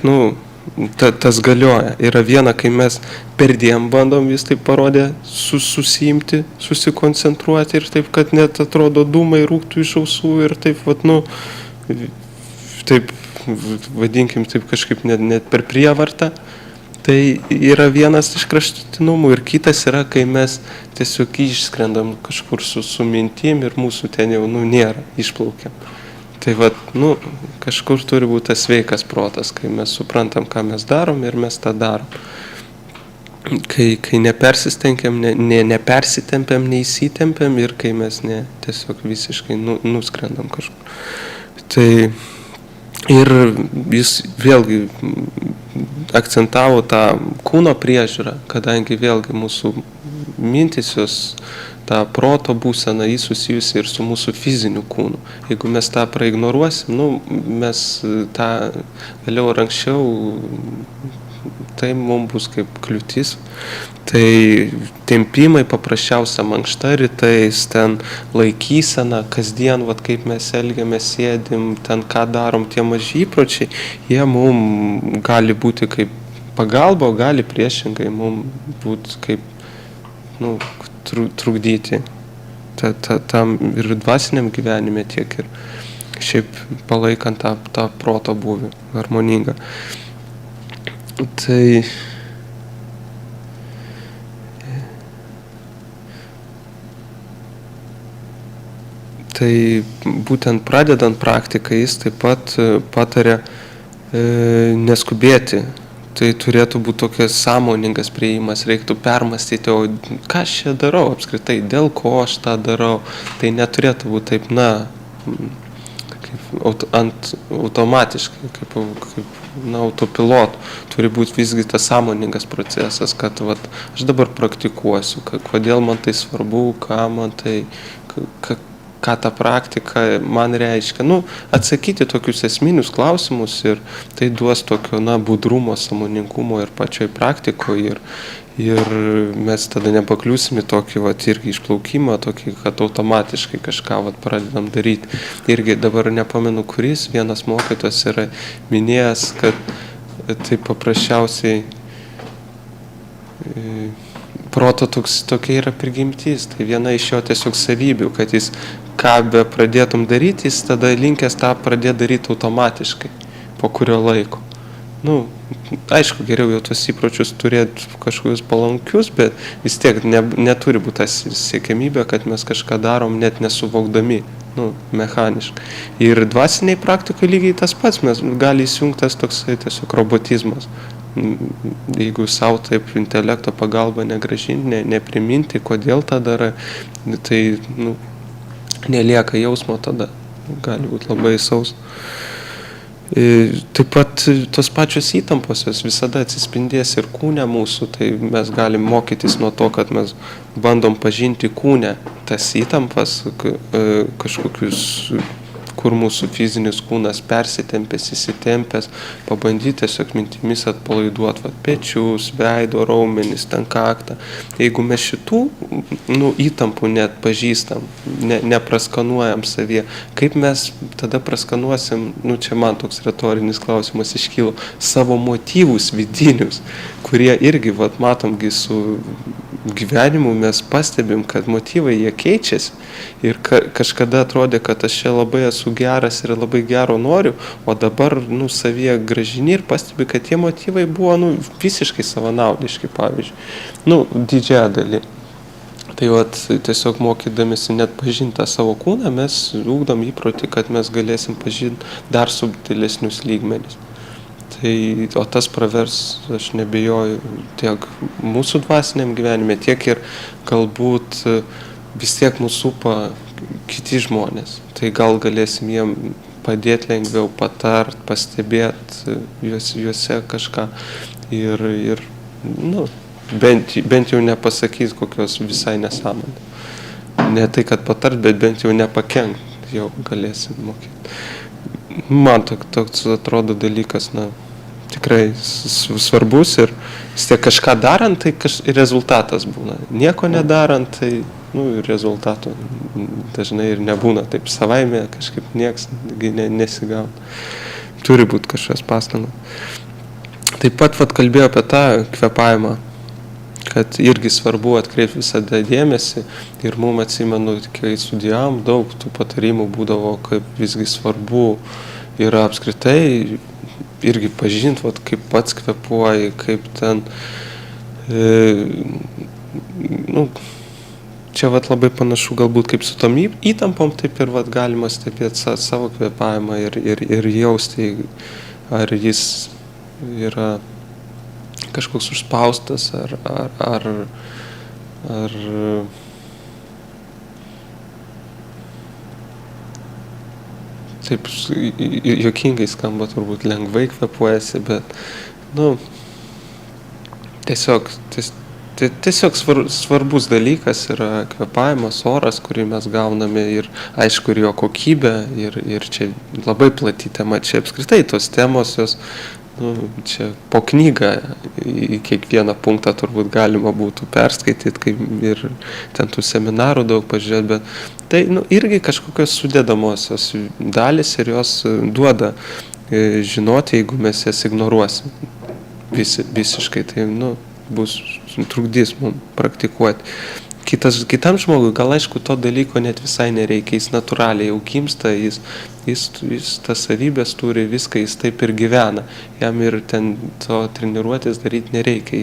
tas galioja. Yra viena, kai mes perdėm bandom, vis taip parodė, susiimti, susikoncentruoti ir taip, kad net atrodo dūmai rūktų iš ausų ir taip, taip, vadinkim, taip kažkaip net per prievartą. Tai yra vienas iš kraštutinumų ir kitas yra, kai mes tiesiog išskrendam kažkur su mintim ir mūsų ten jau, nėra, išplaukiam. Tai kažkur turi būti tas sveikas protas, kai mes suprantam, ką mes darom ir mes tą darom. Kai nepersistengiam, nepersitempiam, neįsitempiam ir kai mes tiesiog visiškai nuskrendam kažkur. Tai ir jis vėlgi akcentavo tą kūno priežiūrą, kadangi vėlgi mūsų mintis jos tą proto būseną susijusi ir su mūsų fiziniu kūnu. Jeigu mes tą praignoruosim, mes tą vėliau ar anksčiau, tai mums bus kaip kliūtis. Tai tempimai, paprasčiausia mankšta rytais, ten laikysena, kasdien, kaip mes elgiamės, sėdim, ten ką darom, tie maži įpročiai, jie mums gali būti kaip pagalba, o gali priešingai mums būti kaip, trukdyti tam ir dvasiniam gyvenime, tiek ir šiaip palaikant tą proto būvį harmoningą. Tai būtent pradedant praktiką jis taip pat patarė neskubėti. Tai turėtų būti tokias sąmoningas priėjimas, reiktų permastyti, o ką aš čia darau apskritai, dėl ko aš tą darau. Tai neturėtų būti taip, automatiškai, kaip autopilotu. Turi būti visgi tas sąmoningas procesas, kad vat, aš dabar praktikuosiu, kodėl man tai svarbu, ką man tai, ką ta praktika man reiškia. Atsakyti tokius esminius klausimus ir tai duos tokio, budrumo, sąmoningumo ir pačioj praktikoje. Ir mes tada nepakliūsim į tokį irgi išplaukimą, tokį, kad automatiškai kažką pradedam daryti. Irgi dabar nepamenu, kuris vienas mokytojas yra minėjęs, kad tai paprasčiausiai proto tokia yra prigimtis. Tai viena iš jo tiesiog savybių, kad jis ką be pradėtum daryti, jis tada linkęs tą pradėti daryti automatiškai po kurio laiko. Aišku, geriau jau tos įpročius turėti kažkokius palankius, bet vis tiek neturi būti tas siekiamybė, kad mes kažką darom net nesuvokdami, mechaniškai. Ir dvasiniai praktikoje lygiai tas pats, mes gali įsijungtas toksai tiesiog robotizmas. Jeigu savo taip intelekto pagalba negražinti, nepriminti, kodėl tą darai, tai nelieka jausmo tada, gali būti labai saus. Taip pat tos pačios įtampos jos visada atsispindės ir kūne mūsų, tai mes galim mokytis nuo to, kad mes bandom pažinti kūne tas įtampas, kažkokius, kur mūsų fizinis kūnas persitempęs, įsitempęs, pabandyti tiesiog mintimis atpalaiduoti pečius, veido raumenis, ten kaktą. Jeigu mes šitų įtampų net pažįstam, nepraskanuojam savyje, kaip mes tada praskanuosim, čia man toks retorinis klausimas iškilo, savo motyvus vidinius, kurie irgi, matomgi su gyvenimu mes pastebim, kad motyvai jie keičiasi ir kažkada atrodė, kad aš čia labai esu geras ir labai gero noriu, o dabar savyje gražini ir pastebi, kad tie motyvai buvo visiškai savanaudiški, pavyzdžiui, didžiąją dalį. Tai tiesiog mokydamėsi net pažinti tą savo kūną, mes ugdom įprotį, kad mes galėsim pažinti dar subtilesnius lygmenis. O tas pravers, aš nebejoju, tiek mūsų dvasiniam gyvenime, tiek ir galbūt vis tiek mūsų supa kiti žmonės. Tai gal galėsim jiem padėti lengviau, patart, pastebėti juose kažką ir bent jau nepasakyti kokios visai nesąmonės. Ne tai, kad patart, bet bent jau nepakenkt, jau galėsim mokyti. Man toks atrodo dalykas, tikrai svarbus ir vis tiek kažką darant, tai rezultatas būna. Nieko nedarant, tai rezultato dažnai ir nebūna. Taip savaime kažkaip nieks nesigauna. Turi būti kažkas pastangos. Taip pat kalbėjau apie tą kvėpavimą, kad irgi svarbu atkreipti visada dėmesį ir mum atsimenu, kai studijavom, daug tų patarimų būdavo, kaip visgi svarbu yra apskritai irgi pažinti, kaip pats kvėpuoji, kaip ten, čia labai panašu galbūt kaip su tom įtampom, taip ir galima stebėti savo kvėpavimą ir jausti, ar jis yra kažkoks užspaustas, ar taip juokingai skamba, turbūt lengvai kvėpuojasi, bet tiesiog svarbus dalykas yra kvėpavimas, oras, kurį mes gauname ir aišku ir jo kokybė ir čia labai plati tema, čia apskritai tos temos jos čia po knygą į kiekvieną punktą turbūt galima būtų perskaityti ir ten tų seminarų daug pažiūrėti, bet tai irgi kažkokios sudedamosios dalys ir jos duoda žinoti, jeigu mes jas ignoruosim visiškai, tai bus trukdys mums praktikuoti. Kitam žmogui gal aišku to dalyko net visai nereikia, jis natūraliai jau gimsta, jis tas savybės turi viską, jis taip ir gyvena, jam ir ten to treniruotės daryti nereikia,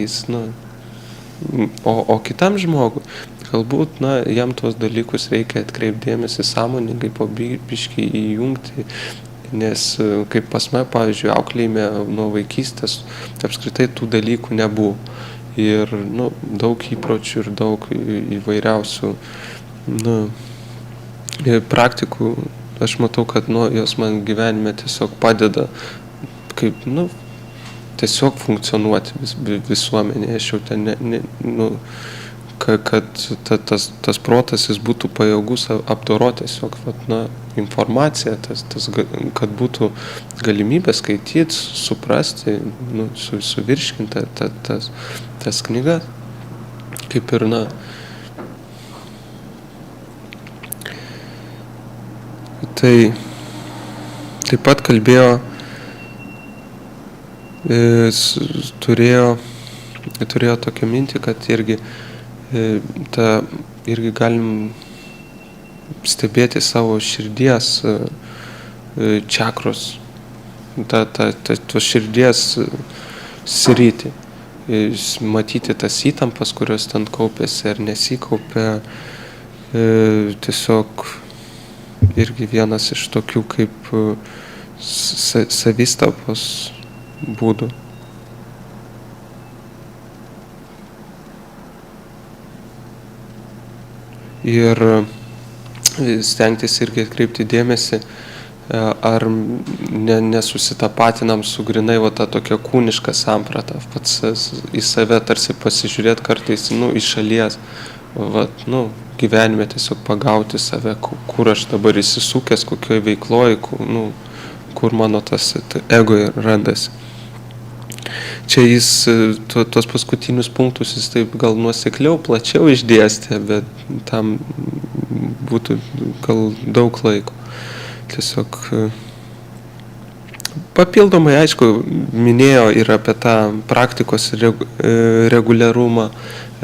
o kitam žmogui galbūt jam tos dalykus reikia atkreipti dėmesį sąmoningai, po biškį įjungti, nes kaip pas mane, pavyzdžiui, auklėjime nuo vaikystės apskritai tų dalykų nebuvo. Ir daug įpročių ir daug įvairiausių praktikų aš matau, kad, nu, jos man gyvenime tiesiog padeda, kaip, nu, tiesiog funkcionuoti visuomenėje. Aš jau ten, nu, kad tas protas jis būtų pajėgus apdoroti tiesiog, na, informaciją, kad būtų galimybė skaityti, suprasti, nu, suvirškinti tas knygas. Kaip ir, na, tai taip pat kalbėjo, turėjo tokią mintį, kad irgi irgi galim stebėti savo širdies čakros, tos širdies sritį, matyti tas įtampas, kurios ten kaupėsi ar nesikaupė, tiesiog irgi vienas iš tokių kaip savistabos būdų. Ir stengtis irgi atkreipti dėmesį, ar nesusitapatinam su grinai va ta tokia kūniška samprata, pats į save tarsi pasižiūrėti kartais, nu, iš šalies, va, nu, gyvenime tiesiog pagauti save, kur aš dabar įsisukęs, kokioj veikloj, nu, kur mano tas ego randasi. Čia jis tuos paskutinius punktus jis taip gal nuosekliau, plačiau išdėstė, bet tam būtų gal daug laiko. Tiesiog papildomai, aišku, minėjo ir apie tą praktikos reguliarumą,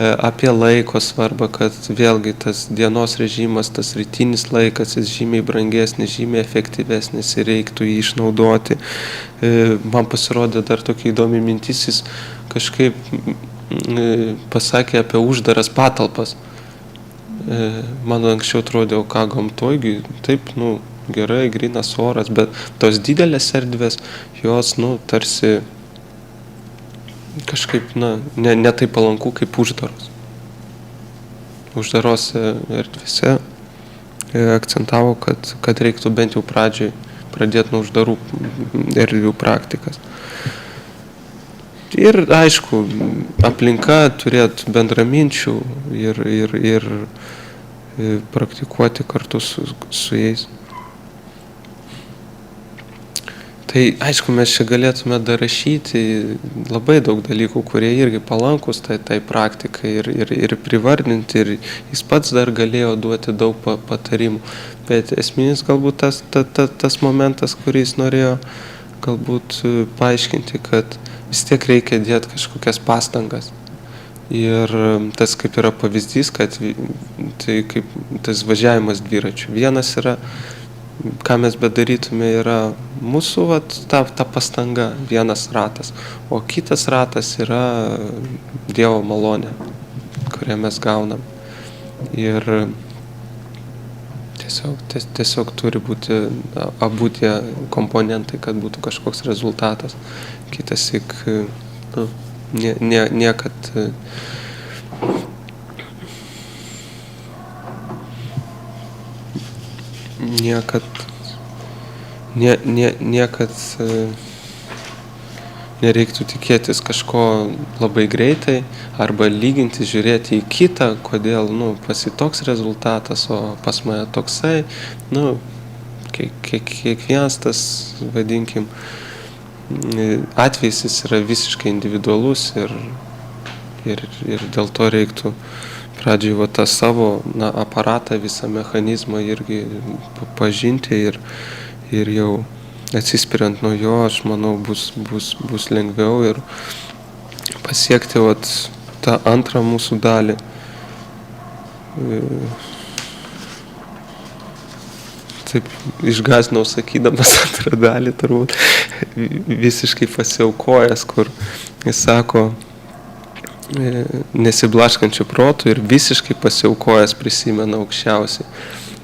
apie laiko svarbą, kad vėlgi tas dienos režimas, tas rytinis laikas, jis žymiai brangesnis, žymiai efektyvesnis ir reiktų jį išnaudoti. Man pasirodė dar tokia įdomi mintis, jis kažkaip pasakė apie uždaras patalpas. Man anksčiau atrodė, o ką gamtoj, taip, nu, gerai, grynas oras, bet tos didelės erdvės, jos, nu, tarsi kažkaip, na, ne taip palanku kaip uždaros. Uždarose erdvėse akcentavo, kad reiktų bent jau pradžiai pradėti nuo uždarų erdvių praktikas. Ir, aišku, aplinka turėtų bendraminčių ir praktikuoti kartu su jais. Tai, aišku, mes čia galėtume dar rašyti labai daug dalykų, kurie irgi palankus tai praktikai ir privardinti, ir jis pats dar galėjo duoti daug patarimų. Bet esminis galbūt tas momentas, kurį jis norėjo galbūt paaiškinti, kad vis tiek reikia dėti kažkokias pastangas. Ir tas kaip yra pavyzdys, kad tai kaip tas važiavimas dviračiu. Vienas yra, ką mes bedarytume, yra mūsų ta pastanga, vienas ratas, o kitas ratas yra Dievo malonė, kurią mes gaunam. Ir tiesiog turi būti abu tie komponentai, kad būtų kažkoks rezultatas. Kitassyk, nu, niekad nereiktų tikėtis kažko labai greitai arba lyginti, žiūrėti į kitą, kodėl, nu, pas jį toks rezultatas, o pas mane toksai. Nu, kiekvienas tas, vadinkim, atvejis jis yra visiškai individualus ir dėl to reiktų pradžiai va tą savo, na, aparatą, visą mechanizmą irgi pažinti ir jau atsispiriant nuo jo, aš manau, bus lengviau ir pasiekti vat tą antrą mūsų dalį. Taip išgąsdinau sakydamas antrą dalį, turbūt visiškai pasiaukojęs, kur jis sako, nesiblaškančių protų ir visiškai pasiaukojęs prisimena aukščiausiai.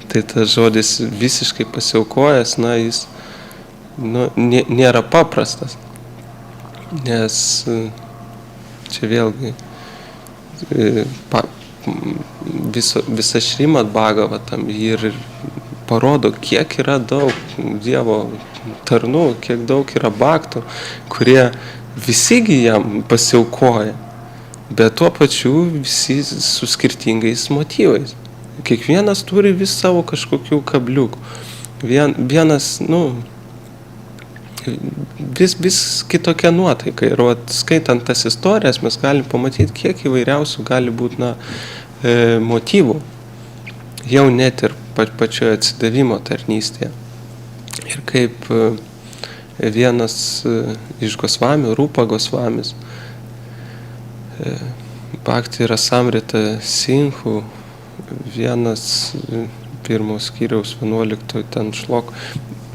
Tai tas žodis visiškai pasiaukojęs, na, jis nėra paprastas, nes čia vėlgi visa Šrimad Bhagavatam ir parodo, kiek yra daug Dievo tarnų, kiek daug yra baktų, kurie visigi jam pasiaukoja, bet tuo pačiu visi su skirtingais motyvais. Kiekvienas turi vis savo kažkokių kabliukų. Vienas, vis kitokia nuotaika. Ir skaitant tas istorijas, mes galim pamatyti, kiek įvairiausių gali būti motyvų. Jau net ir pačioje atsidavimo tarnystėje. Ir kaip vienas iš Gosvamių, Rupa Gosvamis, Bhakti Rasamrita Sinhu, vienas pirmos skyriaus 11 ten šlok,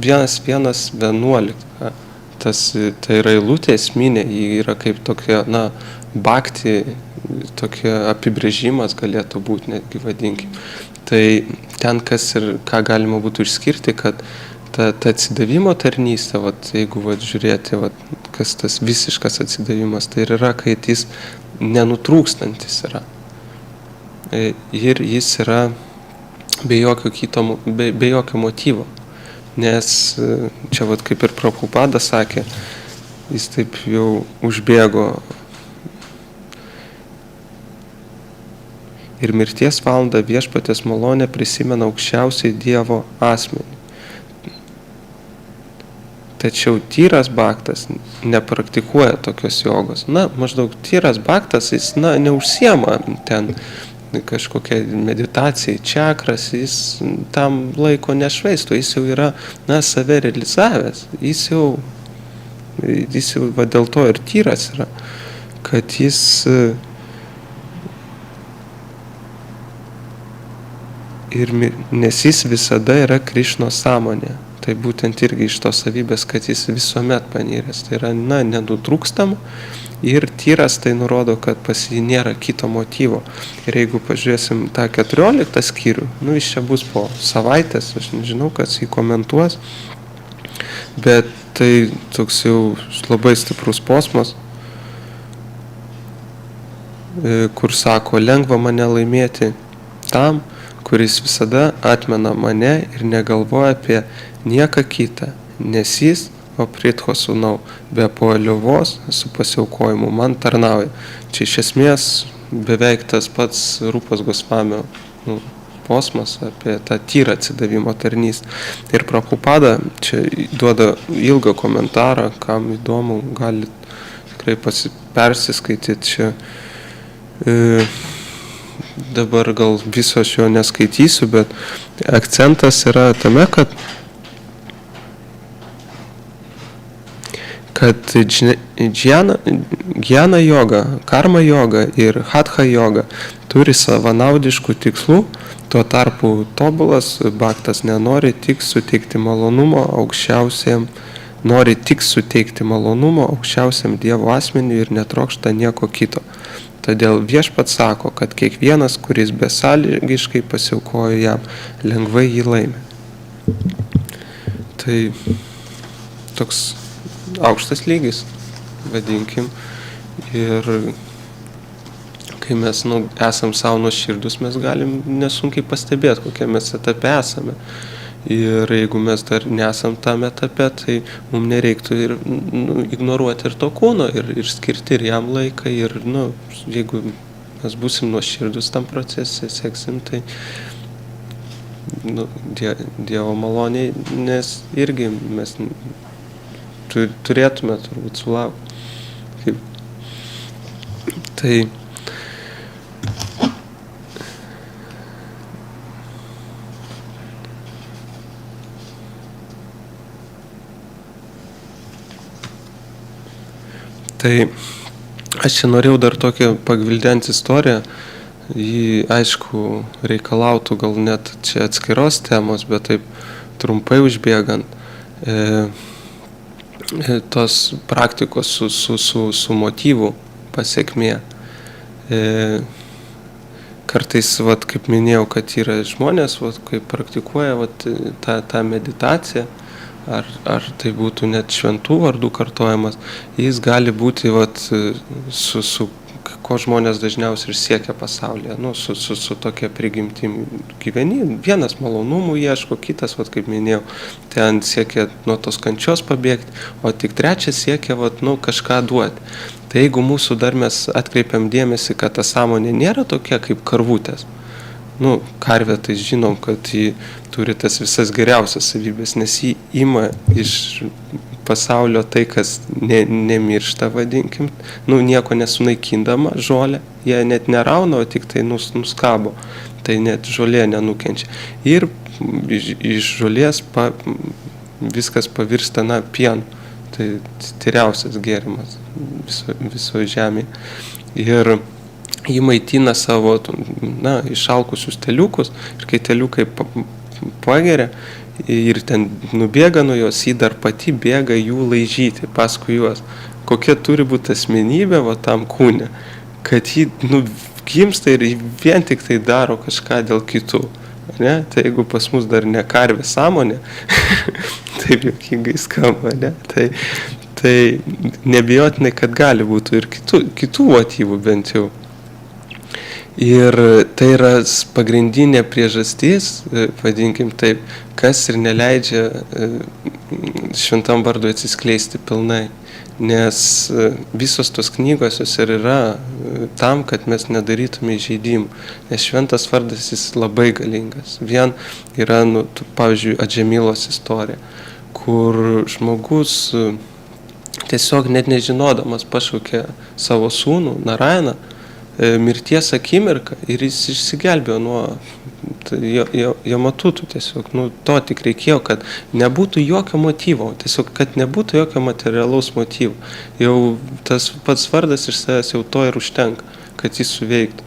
1.1.11. Tai yra eilutė esminė, ji yra kaip tokia, Bhakti, tokia apibrėžimas galėtų būti, netgi vadinkim. Tai ten ką galima būtų išskirti, kad ta atsidavimo tarnystė, jeigu žiūrėti, kas tas visiškas atsidavimas, tai yra, kai jis nenutrūkstantis yra. Ir jis yra be jokio motyvo. Nes čia kaip ir Prabhupada sakė, jis taip jau užbėgo. Ir mirties valandą viešpaties malonę prisimena aukščiausiai Dievo asmenį. Tačiau tyras bhaktas nepraktikuoja tokios jogos. Maždaug tyras bhaktas, jis neužsiema ten kažkokia meditacija, čakras, jis tam laiko nešvaisto, jis jau yra, save realizavęs, jis jau dėl to ir tyras yra, kad jis nes jis visada yra Krišnos sąmonė. Tai būtent irgi iš tos savybės, kad jis visuomet paniręs. Tai yra, nenutrūkstama. Ir tyras tai nurodo, kad pas jį nėra kito motyvo. Ir jeigu pažiūrėsim tą 14 skyrių, jis čia bus po savaitės, aš nežinau, kas jį komentuos, bet tai toks jau labai stiprus posmas, kur sako, lengva mane laimėti tam, kuris visada atmena mane ir negalvoja apie nieką kitą, nes jis, o Pritho sūnau, be paliovos su pasiaukojimu man tarnauja. Čia iš esmės beveik tas pats Rupas Gosvamio posmas apie tą tyrą atsidavimo tarnystę. Ir Prabhupada čia duoda ilgą komentarą, kam įdomu, gali tikrai persiskaityti čia. Dabar gal viso aš jo neskaitysiu, bet akcentas yra tame, kad džana joga, karma joga ir hatha joga turi savanaudiškų tikslų, tuo tarpu tobulas bhaktas nori tik suteikti malonumo aukščiausiam Dievo asmeniui ir netrokšta nieko kito. Todėl viešpats sako, kad kiekvienas, kuris besąlygiškai pasiaukojo jam, lengvai jį laimė. Tai toks aukštas lygis, vadinkim. Ir kai mes esam savo nuoširdus, mes galim nesunkiai pastebėti, kokie mes etape esame. Ir jeigu mes dar nesam tame etape, tai mums nereiktų ir ignoruoti ir to kūno, ir skirti ir jam laiką. Ir jeigu mes būsim nuoširdus tam procese, seksim, tai Dievo maloniai, nes irgi mes turėtume turbūt sulaukti. Tai aš čia norėjau dar tokią pagvildenti istoriją. Ji, aišku, reikalautų gal net čia atskiros temos, bet taip trumpai užbėgant. Tos praktikos su motyvų pasekmė. Kartais, kaip minėjau, kad yra žmonės, kaip praktikuoja tą meditaciją, ar tai būtų net šventų vardų kartojimas, jis gali būti su ko žmonės dažniausiai ir siekia pasaulyje, nu, su tokia prigimtim gyveni, vienas malonumų ieško, kitas, vat, kaip minėjau, ten siekia nuo tos kančios pabėgti, o tik trečias siekia, vat, nu, kažką duoti. Tai jeigu mūsų dar mes atkreipiam dėmesį, kad ta sąmonė nėra tokia kaip karvutės, nu, karvė, tai žinom, kad ji turi tas visas geriausias savybės, nes ji ima iš pasaulio tai, kas nemiršta, vadinkim, nu, nieko nesunaikindama žolę, jie net nerauna, o tik tai nuskabo, tai net žolė nenukenčia. Ir iš žolės viskas pavirsta, na, pienu, tai tyriausias gėrimas visoje žemėje. Ir jį maitina savo, na, išalkusius teliukus, ir kai teliukai pageria, ir ten nubėga nuo jos, jį dar pati bėga jų laižyti paskui juos. Kokia turi būti asmenybė va tam kūne, kad jį gimsta ir vien tik tai daro kažką dėl kitų. Ne? Tai jeigu pas mus dar ne karvė sąmonė, taip juokingai skamba, ne? Tai nebijotinai, kad gali būti ir kitų motyvų bent jau. Ir tai yra pagrindinė priežastis, vadinkim taip, kas ir neleidžia šventam vardui atsiskleisti pilnai. Nes visos tos knygos jos ir yra tam, kad mes nedarytume įžeidimų. Nes šventas vardas jis labai galingas. Vien yra, pavyzdžiui, Adžemilos istorija, kur žmogus tiesiog net nežinodamas pašaukė savo sūnų Narayaną mirties akimirką ir jis išsigelbėjo nuo Jamatutų tiesiog. To tik reikėjo, kad nebūtų jokio motyvo, tiesiog, kad nebūtų jokio materialaus motyvo. Jau tas pats vardas iš savęs jau to ir užtenka, kad jis suveiktų.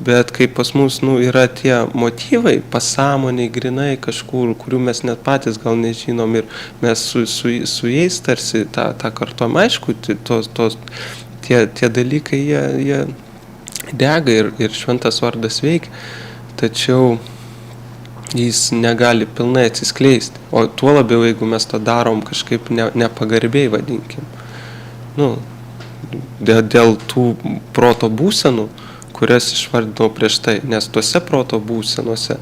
Bet kai pas mus yra tie motyvai, pasąmoniai, grinai kažkur, kurių mes net patys gal nežinom ir mes su jais tarsi tą kartuom, aišku, tie dalykai, jie dega ir šventas vardas veikia, tačiau jis negali pilnai atsiskleisti. O tuo labiau, jeigu mes to darom kažkaip nepagarbiai, vadinkim. Dėl tų proto būsenų, kurias išvardinau prieš tai, nes tuose proto būsenose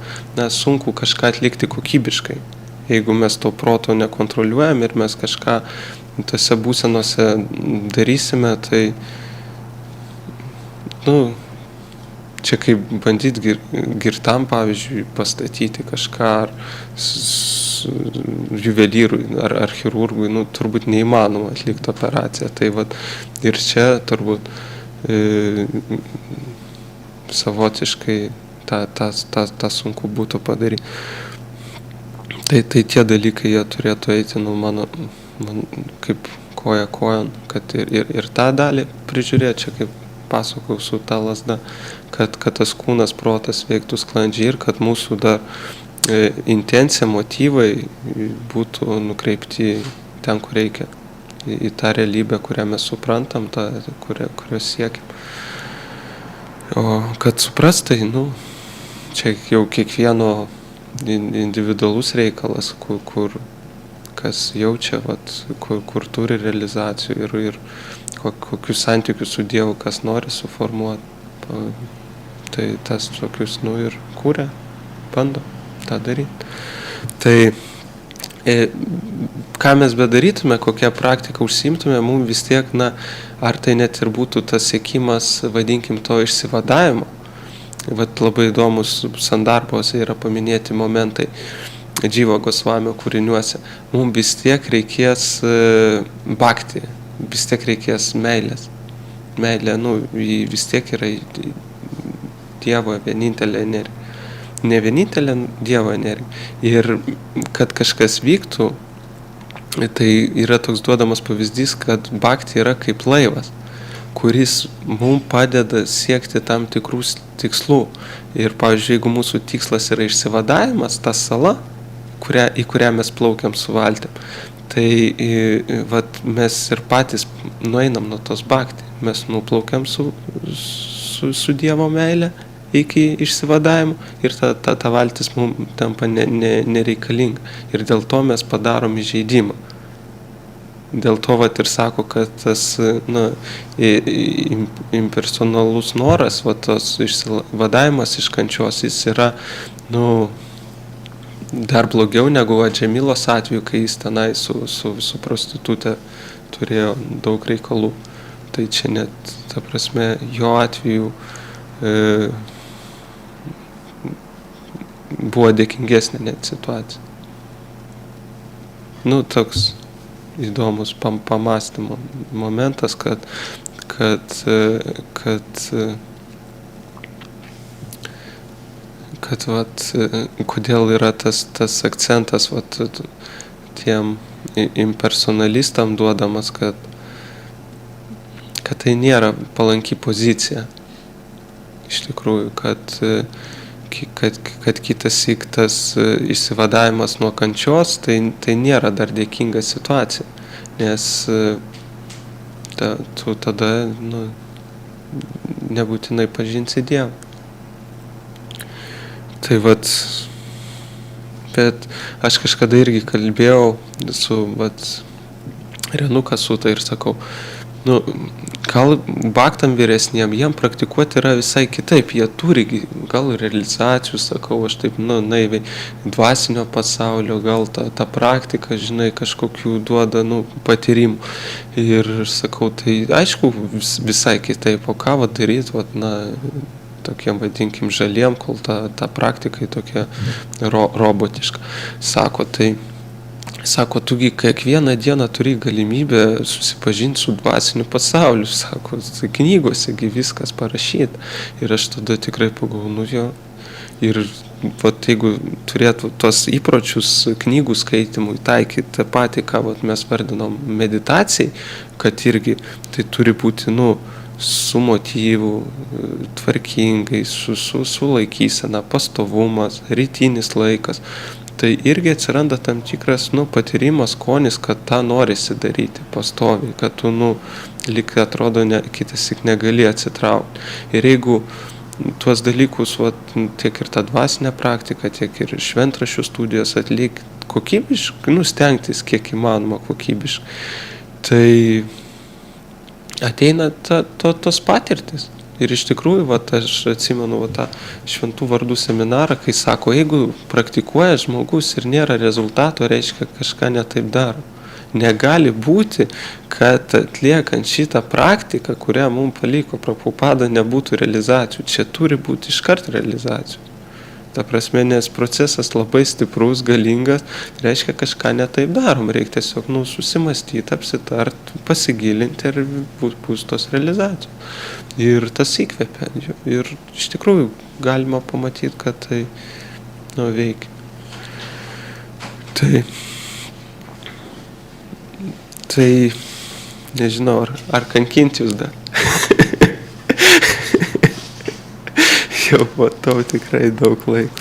sunku kažką atlikti kokybiškai. Jeigu mes to proto nekontroliuojam ir mes kažką tuose būsenose darysime, tai čia kaip bandyti girtam, pavyzdžiui, pastatyti kažką ar juvelyrui ar chirurgui, turbūt neįmanoma atlikti operaciją. Tai ir čia turbūt savotiškai tą sunku būtų padaryti. Tai tie dalykai, jie turėtų eiti, man kaip koja kojon, kad ir tą dalį prižiūrėti, čia kaip pasakau su ta lasda, kad tas kūnas, protas veiktų sklandžiai ir kad mūsų dar intencija, motyvai būtų nukreipti ten, kur reikia, į tą realybę, kurią mes suprantam, kurios siekiam. O kad suprastai, čia jau kiekvieno individualus reikalas, kur kas jaučia, kur turi realizacijų ir kokius santykius su Dievu, kas nori suformuoti, tai tas tokius, ir kūrė, bando tą daryti. Tai ką mes bedarytume, kokią praktiką užsiimtume, mums vis tiek, ar tai net ir būtų tas siekimas, vadinkim, to išsivadavimo. Labai įdomus sandarbose yra paminėti momentai Dživa Gosvamio kūriniuose. Mums vis tiek reikės bhakti, vis tiek reikės meilės. Meilė, vis tiek yra Dievo vienintelė energija. Ne vienintelė Dievo energija. Ir kad kažkas vyktų, tai yra toks duodamas pavyzdys, kad bhakti yra kaip laivas, kuris mums padeda siekti tam tikrų tikslų. Ir, pavyzdžiui, jeigu mūsų tikslas yra išsivadavimas, ta sala, į kurią mes plaukiam su valtim, tai mes ir patys nueinam nuo tos bhakti. Mes nuplaukiam su Dievo meile iki išsivadavimo ir ta valtis mums tampa nereikalinga. Ir dėl to mes padarom įžeidimą. dėl to vat ir sako, kad tas impersonalus noras, tas išsivadavimas iš kančios, jis yra dar blogiau negu Džemilos atveju, kai jis tenai su prostitutė turėjo daug reikalų. Tai čia net, ta prasme, jo atveju buvo dėkingesnė net situacija. Toks įdomus pamąstymo momentas, kad kodėl yra tas akcentas tiem impersonalistam duodamas, kad tai nėra palanki pozicija. Iš tikrųjų, kad kitas tas išsivadavimas nuo kančios, tai nėra dar dėkinga situacija, nes tu tada nebūtinai pažinsi Dievą. Tai bet aš kažkada irgi kalbėjau su Renuka Suta ir sakau, gal baktam vyresniem, jiem praktikuoti yra visai kitaip, jie turi gal realizacijų, sakau, aš taip, naiviai, dvasinio pasaulio, gal ta praktika, žinai, kažkokių duoda, patyrimų. Ir sakau, tai aišku, visai kitaip, o ką daryti, tokiem, vadinkim, žaliem, kol ta praktika tokia robotiška. Sako, tugi kiekvieną dieną turi galimybę susipažinti su dvasiniu pasauliu, sako, knygosegi viskas parašyta. Ir aš tada tikrai pagalvoju, jo. Ir jeigu turėtų tos įpročius knygų skaitimui taikyti tą patį, ką mes vardinom meditacijai, kad irgi tai turi būti, su motyvu, tvarkingai, su laikysena, pastovumas, rytinis laikas. Tai irgi atsiranda tam tikras, patyrimas, skonis, kad tą norisi daryti pastoviai, kad tu, lyg atrodo, kitasik negali atsitraukti. Ir jeigu tuos dalykus, tiek ir tą dvasinę praktiką, tiek ir šventraščių studijas atlikti kokybiškai, stengtis kiek įmanoma kokybiškai, tai ateina tos patirtis. Ir iš tikrųjų, aš atsimenu tą šventų vardų seminarą, kai sako, jeigu praktikuoja žmogus ir nėra rezultato, reiškia kažką netaip daro. Negali būti, kad atliekant šitą praktiką, kurią mums paliko Prabhupada, nebūtų realizacijų. Čia turi būti iškart realizacijų. Ta prasme, nes procesas labai stiprus, galingas, reiškia kažką netaip darom. Reikia tiesiog susimastyti, apsitart, pasigilinti ir bus tos realizacijos. Ir tas įkvepia. Ir iš tikrųjų galima pamatyti, kad tai veikia. Tai nežinau, ar kankinti jūs dar. Jau matau tikrai daug laiko.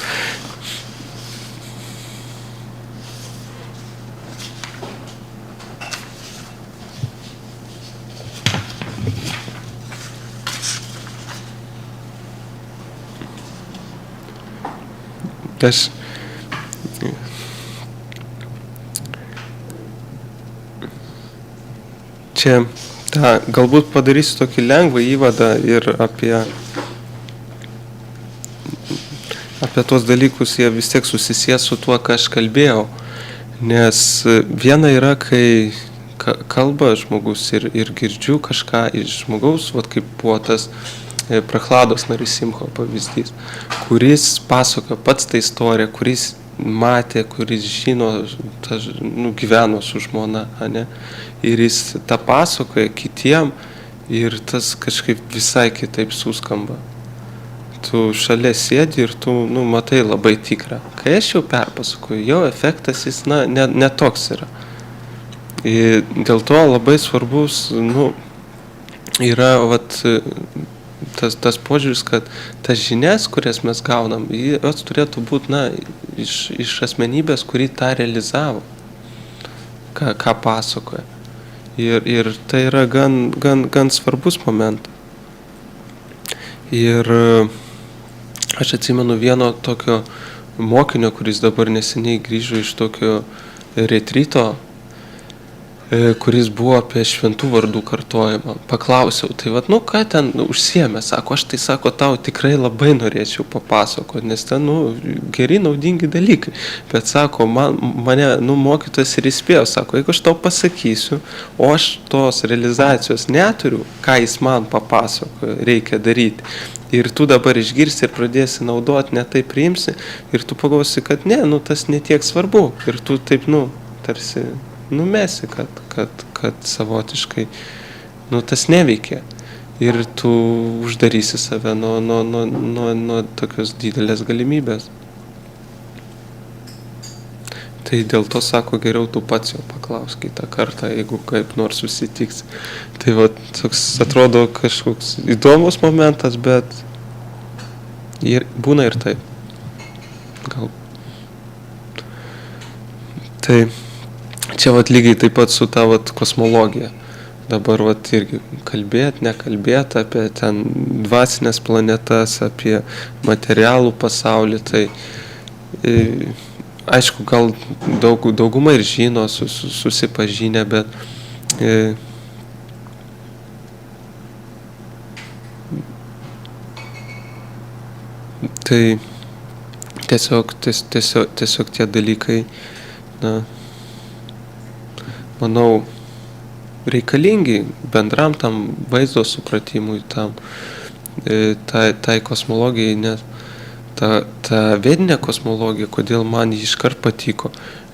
Čia galbūt padarysiu tokį lengvą įvadą ir apie tuos dalykus, jie vis tiek susisies su tuo, ką aš kalbėjau. Nes viena yra, kai kalba žmogus ir girdžiu kažką iš žmogaus, kaip buvo tas Prachlados Narisimho pavyzdys, kuris pasakoja pats tą istoriją, kuris matė, kuris žino, gyveno su žmona, ne? Ir jis tą pasakoja kitiem ir tas kažkaip visai kitaip suskamba. Tu šalia sėdi ir tu, matai labai tikrą. Kai aš jau perpasakoju, jo efektas jis, ne toks yra. Ir dėl to labai svarbus, yra, tas požiūris, kad tas žinias, kurias mes gaunam, jos turėtų būti, iš asmenybės, kuri tą realizavo, ką pasakoja. Ir tai yra gan svarbus momentas. Ir aš atsimenu vieno tokio mokinio, kuris dabar neseniai grįžo iš tokio retrito, kuris buvo apie šventų vardų kartojimą. Paklausiau, tai vat, ką ten užsiėmė, sako, aš tai sako, tau tikrai labai norėčiau papasakoti, nes ten, geri, naudingi dalykai. Bet sako, mane, mokytojas ir įspėjo, sako, jeigu aš tau pasakysiu, o aš tos realizacijos neturiu, ką jis man papasako, reikia daryti. Ir tu dabar išgirsi ir pradėsi naudoti, ne taip priimsi, ir tu pagalvosi, kad ne, tas netiek svarbu. Ir tu taip, tarsi numesi, kad savotiškai, tas neveikia. Ir tu uždarysi save nuo tokios didelės galimybės. Tai dėl to sako, geriau tu pats jo paklaus kitą kartą, jeigu kaip nors susitiks. Tai va, toks atrodo kažkoks įdomus momentas, bet būna ir taip. Gal. Tai čia lygiai taip pat su ta kosmologija. Dabar irgi nekalbėt apie ten dvasinės planetas, apie materialų pasaulį. Tai aišku, gal dauguma ir žino, susipažinę, bet tai tiesiog tie dalykai, manau, reikalingi bendram tam vaizdo supratimui, tai kosmologijai, nes ta vedinė kosmologija, kodėl man jį iškart patiko,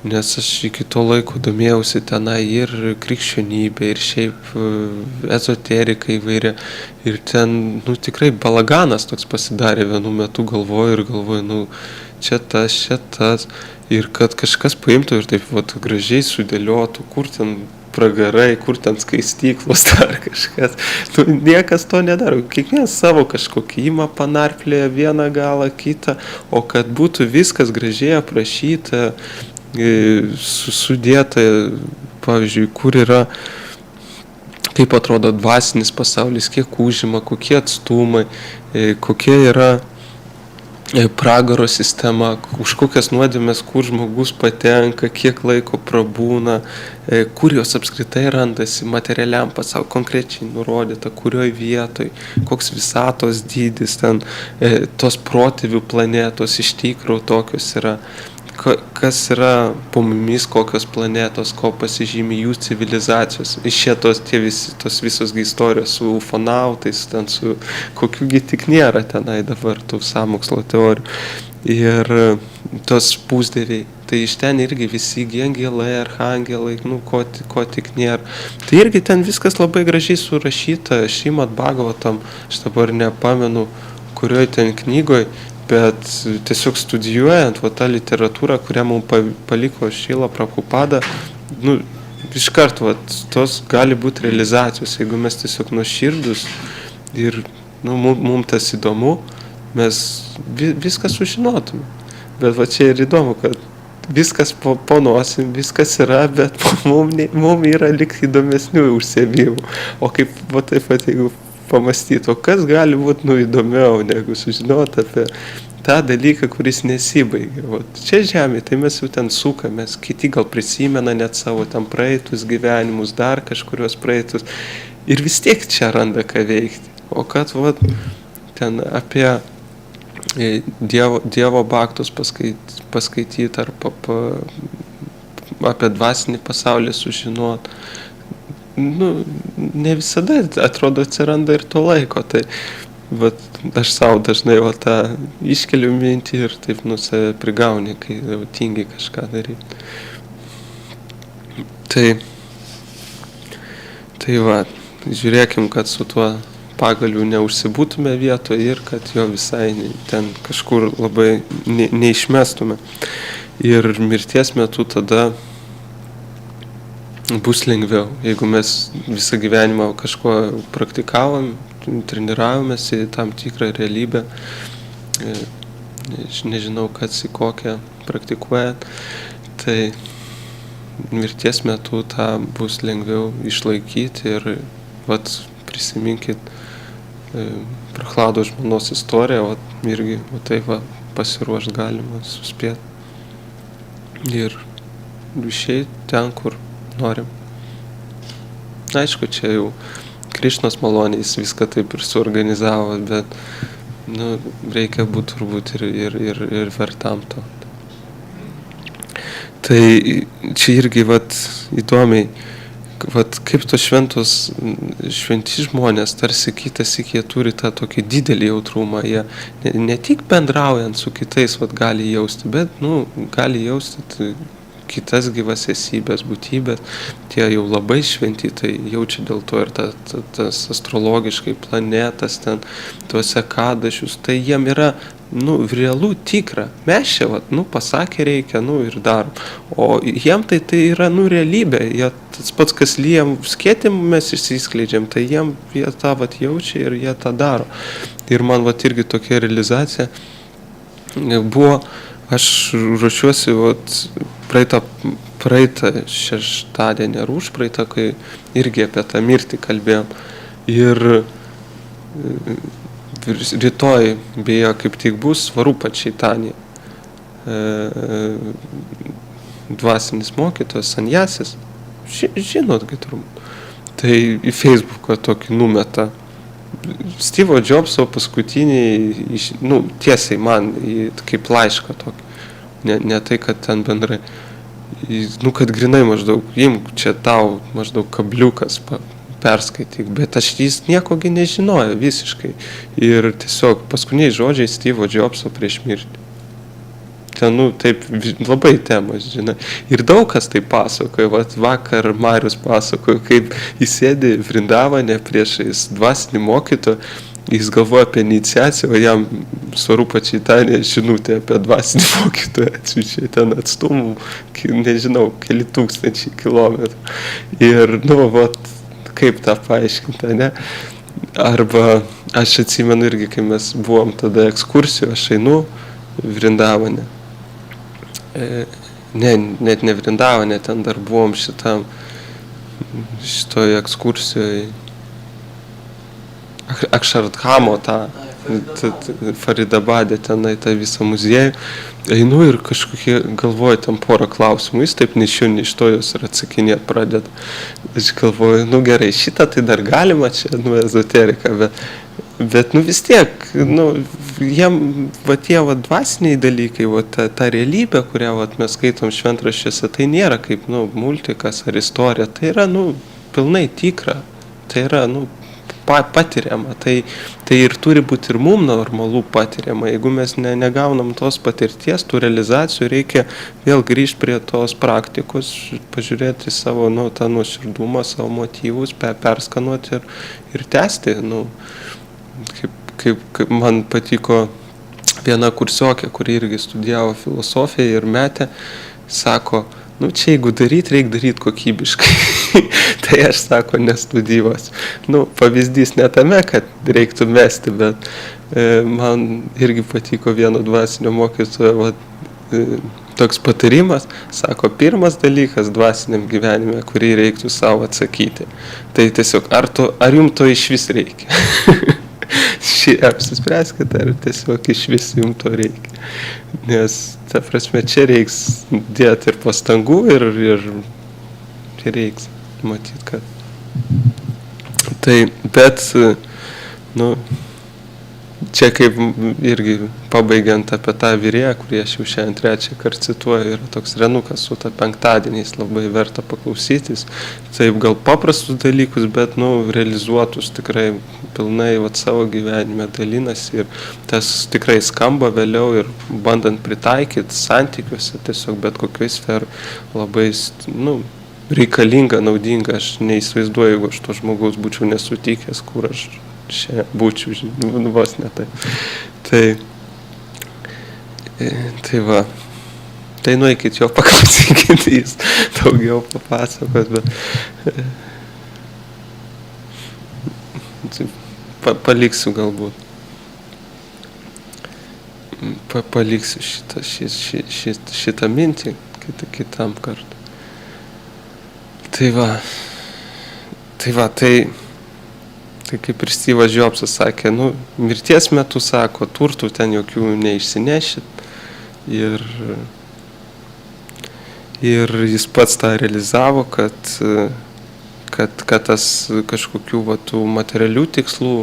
nes aš iki to laiko domėjausi tenai ir krikščionybė, ir šiaip ezoterika įvairia, ir ten, tikrai balaganas toks pasidarė vienu metu, galvoju, čia tas, ir kad kažkas paimtų ir taip gražiai sudėliotų, kur ten pragarai, kur ten skaistyklos ar kažkas. Niekas to nedaro. Kiekvienas savo kažkokį ima panarplėje vieną galą, kitą, o kad būtų viskas gražiai aprašyta, sudėta, pavyzdžiui, kur yra, kaip atrodo dvasinis pasaulis, kiek užima, kokie atstumai, kokie yra pragaro sistema, už kokias nuodėmes, kur žmogus patenka, kiek laiko prabūna, kur jos apskritai randasi materialiam pasauliu, konkrečiai nurodyta, kurioj vietoj, koks visatos dydis ten, tos protėvių planetos iš tikrųjų tokios yra, kas yra po mumis, kokios planetos, ko pasižymi jų civilizacijos. Iš čia tos visos istorijos su ufonautais, ten su kokiųgi tik nėra tenai dabar tų sąmokslo teorijų. Ir tos pusdieviai, tai iš ten irgi visi angelai, arhangelai, ko tik nėra. Tai irgi ten viskas labai gražiai surašyta, Šrimad Bhagavatam, aš dabar nepamenu, kurioj ten knygoj, bet tiesiog studijuojant tą literatūrą, kurią mums paliko Šrila Prabhupada, iš karto tos gali būti realizacijos, jeigu mes tiesiog nuoširdus ir mums tas įdomu, mes viską sužinotume. Bet čia ir įdomu, kad viskas po nosim, viskas yra, bet mums yra lik įdomesnių užsiėmimų. O kaip taip pat, jeigu pamastyti, o kas gali būti įdomiau, negu sužinoti apie tą dalyką, kuris nesibaigia. Čia žemė, tai mes jau ten sukamės, kiti gal prisimena net savo ten praeitus gyvenimus, dar kažkurios praeitus, ir vis tiek čia randa ką veikti. O kad ten apie Dievo baktus paskaityti ar apie dvasinį pasaulį sužinoti, ne visada, atrodo, atsiranda ir to laiko. Tai aš savo dažnai tą iškeliu mintį ir taip save prigauni, kai tingi kažką daryti. Tai žiūrėkim, kad su tuo pagaliu neužsibūtume vietoje ir kad jo visai ten kažkur labai neišmestume. Ir mirties metu tada bus lengviau, jeigu mes visą gyvenimą kažko praktikavom, treniravomės į tam tikrą realybę, nežinau, kas į kokią praktikuojat, tai mirties metu tą bus lengviau išlaikyti ir prisiminkit Prachlado žmonos istoriją, irgi taip pasiruošti galima, suspėti ir išeiti ten, kur norim. aišku, čia jau Krišnos malonė, jis viską taip ir suorganizavo, bet nu, reikia būti turbūt ir vertam to. Tai čia irgi vat, įdomiai, vat, kaip tos šventi žmonės, tarsi kitas jie turi tą tokį didelį jautrumą, jie ne tik bendraujant su kitais vat, gali jausti, bet nu, gali jausti kitas gyvas esybės, būtybės, tie jau labai šventi, tai jaučia dėl to ir tas astrologiškai planetas, ten tuose kadašius, tai jiem yra, nu, realu tikra. Mes čia, vat, nu, pasakė reikia, nu, ir darom. O jiem tai yra, nu, realybė. Jie, tas pats, kas lyjam skėtim, mes išsiskleidžiam, tai jie tą, vat, jaučia ir jie tą daro. Ir man, vat, irgi tokia realizacija buvo, aš ruošiuosi, vat, praeitą šeštadienį ar užpraeitą, kai irgi apie tą mirtį kalbėjom. Ir rytoj, beje, kaip tik bus Svarupa Čaitanija, dvasinis mokytojas, sanjasis, žinot, kai turbūt. Tai į Facebooką tokį numeta. Steve'o Jobso paskutinį, nu, tiesiai man, kaip laišką tokį. Ne tai, kad ten bendrai, nu, kad grinai maždaug, imk čia tau maždaug kabliukas perskaityk, bet jis niekogi nežinojo visiškai. Ir tiesiog paskutiniai žodžiai Steve'o Jobso prieš mirtį. Ten, nu, taip, labai temos, žinai. Ir daug kas tai pasakoja, vat vakar Marius pasakoja, kaip jis sėdi Vrindavane priešais dvasinį mokytoją, jis galvoja apie iniciaciją, o jam Svarupa Čaitanija žinutė apie dvasinį mokytoją atsiunčia ten atstumų, nežinau, keli tūkstančiai kilometrų. Ir, nu, vat, kaip tą paaiškinta, ne? Arba aš atsimenu irgi, kai mes buvom tada ekskursijų, aš einu Vrindavane. Net ne Vrindavane, ten dar buvom šitoje ekskursijoje. Akšardhamo tą Faridabade tenai tą visą muziejų. Einu ir kažkokie galvoju tam porą klausimų, jis taip iš to jos ir atsakinėt pradeda. Aš galvoju, nu gerai, šitą tai dar galima čia, nu, ezoterika, bet nu vis tiek, nu, jiem, va tie va dvasiniai dalykai, va ta realybė, kurią va mes skaitom šventraščiuose, tai nėra kaip, nu, multikas ar istorija, tai yra, nu, pilnai tikra, tai yra, nu, patiriama, tai ir turi būti ir mum normalu patiriama. Jeigu mes negaunam tos patirties, tų realizacijų, reikia vėl grįžti prie tos praktikos, pažiūrėti savo, nu, tą nuoširdumą, savo motyvus, perskanuoti ir tęsti. Nu, kaip man patiko viena kursiokė, kuri irgi studijavo filosofiją ir metė, sako, nu, čia jeigu reikia daryti kokybiškai. Tai aš, sako, nestudijuosiu. Nu, pavyzdys ne tame, kad reiktų mesti, bet man irgi patiko vieno dvasinio mokytojo toks patarimas, sako, pirmas dalykas dvasiniam gyvenime, kurį reiktų savo atsakyti. Tai tiesiog, ar jums to iš vis reikia? Apsispręskite, ar tiesiog iš vis jums to reikia. Nes, ta prasme, čia reiks dėti ir pastangų ir reiks matyti, kad. Tai, bet, nu, čia kaip irgi pabaigiant apie tą vyrėją, kurį aš jau šiandien trečią kartą cituoju, yra toks Renukas su ta penktadieniais, labai verta paklausytis. Taip gal paprastus dalykus, bet, nu, realizuotus tikrai pilnai savo gyvenime dalinasi ir tas tikrai skamba vėliau ir bandant pritaikyti santykiuose, tiesiog bet kokioj sferai labai, nu, reikalinga, naudinga. Aš neįsivaizduoju, jeigu aš to žmogaus būčiau nesutikęs, kur aš čia būčiau, vos ne tai. Tai va. Tai nueikit jo paklausykit, jis daugiau papasakos, bet paliksiu galbūt. Paliksiu šitą mintį kitam kartui. Tai kaip ir Steve'as Jobsas sakė, nu, mirties metu, sako, turtų ten jokių neišsinešit. Ir jis pats tą realizavo, kad kad tas kažkokių va, tų materialių tikslų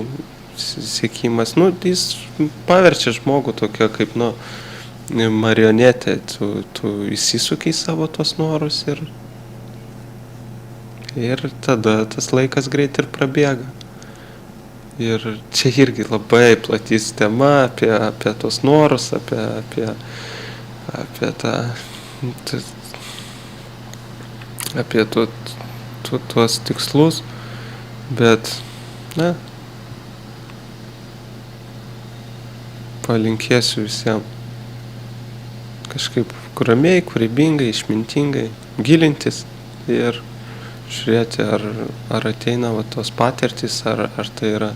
siekimas, nu, jis paverčia žmogų tokia kaip, nu, marionetė, tu įsisuki į savo tos norus ir tada tas laikas greit ir prabėga. Ir čia irgi labai platys tema apie tos norus, apie tuos tikslus, bet, na, palinkėsiu visiems kažkaip ramiai, kūrybingai, išmintingai gilintis ir žiūrėti, ar ateina va, tos patirtys, ar tai yra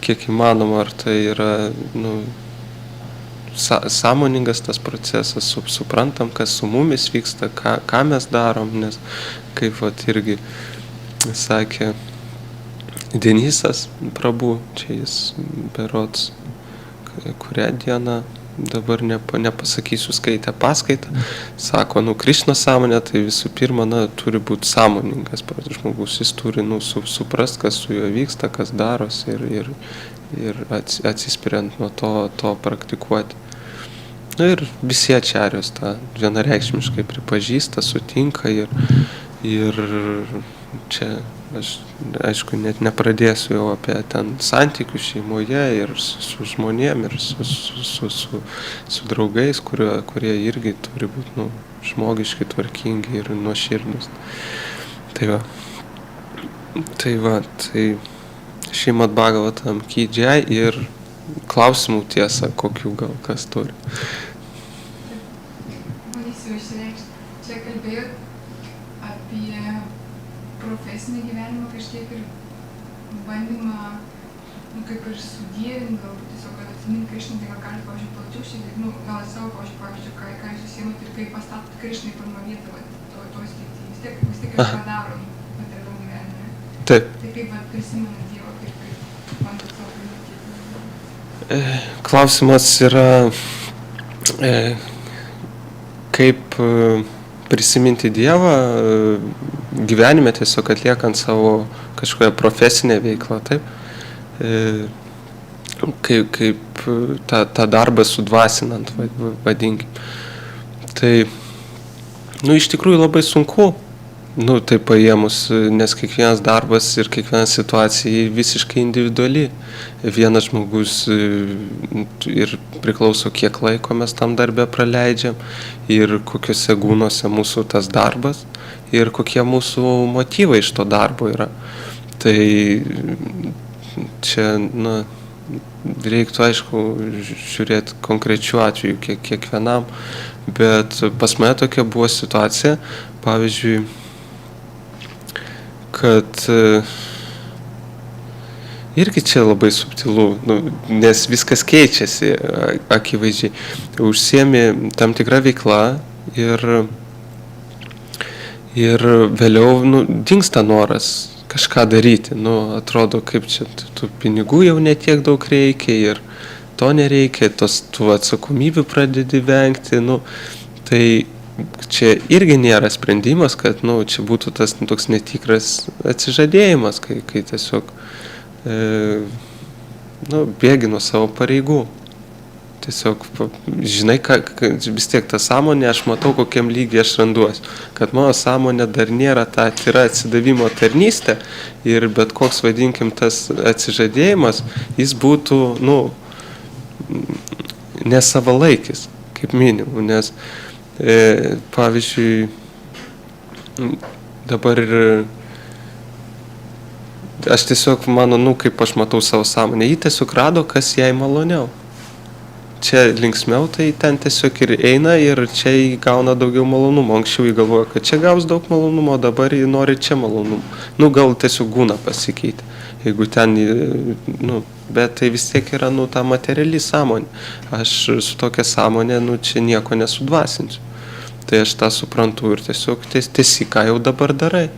kiek įmanoma, ar tai yra, nu, sąmoningas tas procesas, suprantam, kas su mumis vyksta, ką mes darom, nes kaip vat irgi sakė Denisas Prabhu, čia jis berods kurią dieną, dabar nepasakysiu, skaitė paskaitą, sako, nu, Krišnos sąmonė, tai visų pirma, na, turi būti sąmoningas žmogus, jis turi, nu, suprast, kas su juo vyksta, kas darosi ir atsispiriant nuo to praktikuoti. Na ir visi ačiarius tą vienareikšmiškai pripažįsta, sutinka ir čia aš, aišku, net nepradėsiu jau apie ten santykių šeimoje ir su žmonėm ir su draugais, kurie irgi turi būti, nu, žmogiški, tvarkingi ir nuoširdūs. Tai Šrimad Bhagavatam ki jai ir klausimų tiesa, kokių gal kas turi. Bandysiu išreikšti. Čia kalbėjot apie profesinį gyvenimą kažkiek ir bandymą, nu, kaip ir sudėvinti, galbūt tiesiog atsiminti Krišną, tai gal galite, pavyzdžiui, plačiau šiek tiek, nu, gal savo, pavyzdžiui, ką jūs susiėmėt ir kaip pastatot Krišną į pirmą vietą, toj srity. Vis tiek kažką daro materialiam gyvenime. Taip. Tai kaip prisimenat Dievą, kaip bandot savo primatyti? Klausimas yra, kaip prisiminti Dievą gyvenime, tiesiog atliekant savo kažkokią profesinę veiklą, taip? Kaip tą darbą sudvasinant, vadinkim. Tai, nu, iš tikrųjų labai sunku, nu, tai paėmus, nes kiekvienas darbas ir kiekviena situacija visiškai individuali. Vienas žmogus ir priklauso, kiek laiko mes tam darbe praleidžiam ir kokiuose gūnuose mūsų tas darbas ir kokie mūsų motyvai iš to darbo yra. Tai čia, na, reiktų, aišku, žiūrėti konkrečių atvejų kiekvienam, bet pas mane tokia buvo situacija, pavyzdžiui, kad irgi čia labai subtilu, nu, nes viskas keičiasi akivaizdžiai. Užsiemi tam tikrą veiklą ir vėliau, nu, dingsta noras kažką daryti. Nu, atrodo, kaip čia tų pinigų jau netiek daug reikia ir to nereikia, tų atsakomybių pradedi vengti. Nu, tai čia irgi nėra sprendimas, kad, nu, čia būtų tas toks netikras atsižadėjimas, kai tiesiog nu, bėgi nuo savo pareigų. Tiesiog, žinai, vis tiek ta sąmonė, aš matau, kokiam lygiai aš randuosiu. Kad mano sąmonė dar nėra ta atvira atsidavimo tarnystė ir bet koks, vadinkim, tas atsižadėjimas, jis būtų, nu, nesavalaikis, kaip minimum, nes pavyzdžiui, dabar aš tiesiog mano, nu, kaip aš matau savo sąmonę, jį tiesiog rado, kas jai maloniau. Čia linksmiau, tai ten tiesiog ir eina ir čia jį gauna daugiau malonumo. Anksčiau jį galvoja, kad čia gaus daug malonumo, dabar jį nori čia malonumo. Nu, gal tiesiog gūna pasikeitė. Jeigu ten, nu, bet tai vis tiek yra, nu, ta materiali sąmonė. Aš su tokia sąmonė, nu, čia nieko nesudvasinsiu. Tai aš tą suprantu ir tiesiog tiesi, ką jau dabar darai.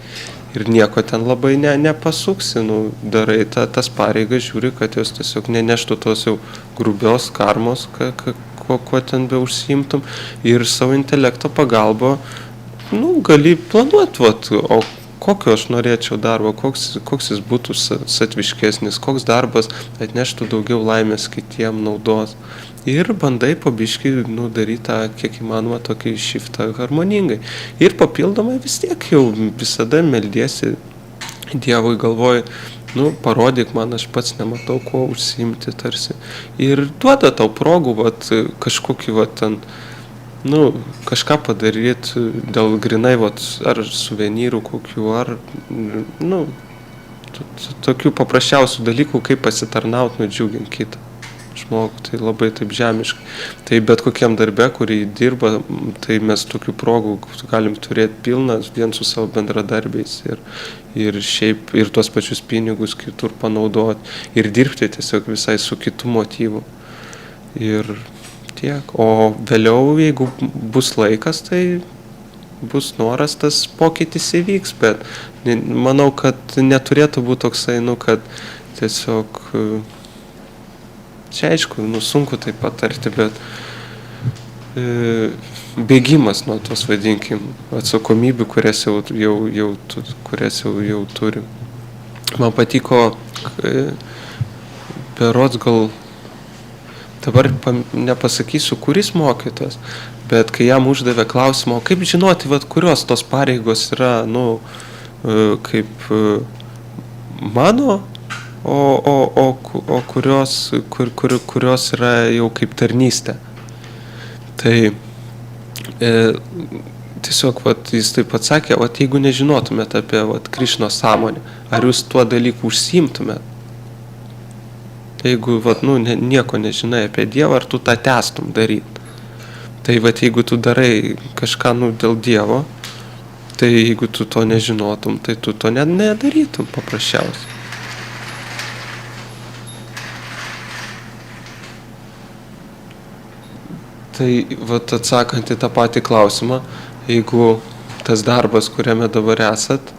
Ir nieko ten labai nepasuksi, nu, darai tas pareigas, žiūri, kad jos tiesiog neneštų tos jau grubios karmos, kuo ten be užsiimtum. Ir savo intelekto pagalba, nu, gali planuoti, o kokio aš norėčiau darbo, koks jis būtų satviškesnis, koks darbas atneštų daugiau laimės kitiem naudos. Ir bandai po biškį daryti tą, kiek įmanoma, tokį shiftą harmoningai. Ir papildomai vis tiek jau visada meldiesi Dievui, galvoji, parodyk man, aš pats nematau, kuo užsiimti tarsi. Ir duoda tau progų, kažkokį, kažką padaryti dėl grinai, ar suvenyrų kokių, ar, tokių paprasčiausių dalykų, kaip pasitarnaut, nudžiugint kitą žmogų, tai labai taip žemiškai. Tai bet kokiam darbe, kurį dirba, tai mes tokių progų galim turėti pilną vien su savo bendradarbiais ir šiaip ir tuos pačius pinigus kitur panaudoti ir dirbti tiesiog visai su kitu motyvu. Ir tiek. O vėliau, jeigu bus laikas, tai bus noras, tas pokytis įvyks, bet manau, kad neturėtų būti toksai, kad tiesiog čia aišku, sunku tai patarti, bet bėgimas nuo tos, vadinkim, atsakomybių, kurias jau turi. Man patiko, berods gal, dabar nepasakysiu, kuris mokytojas, bet kai jam uždavė klausimą, kaip žinoti, kurios tos pareigos yra, kaip mano, o kurios yra jau kaip tarnystė. Tai tiesiog jis taip atsakė, jeigu nežinotumėt apie Krišnos sąmonę, ar jūs tuo dalyku užsiimtumėt? Jeigu nieko nežinai apie Dievą, ar tu tą tęstum daryti? Tai jeigu tu darai kažką dėl Dievo, tai jeigu tu to nežinotum, tai tu to nedarytum paprasčiausiai. Tai atsakant į tą patį klausimą, jeigu tas darbas, kuriame dabar esat,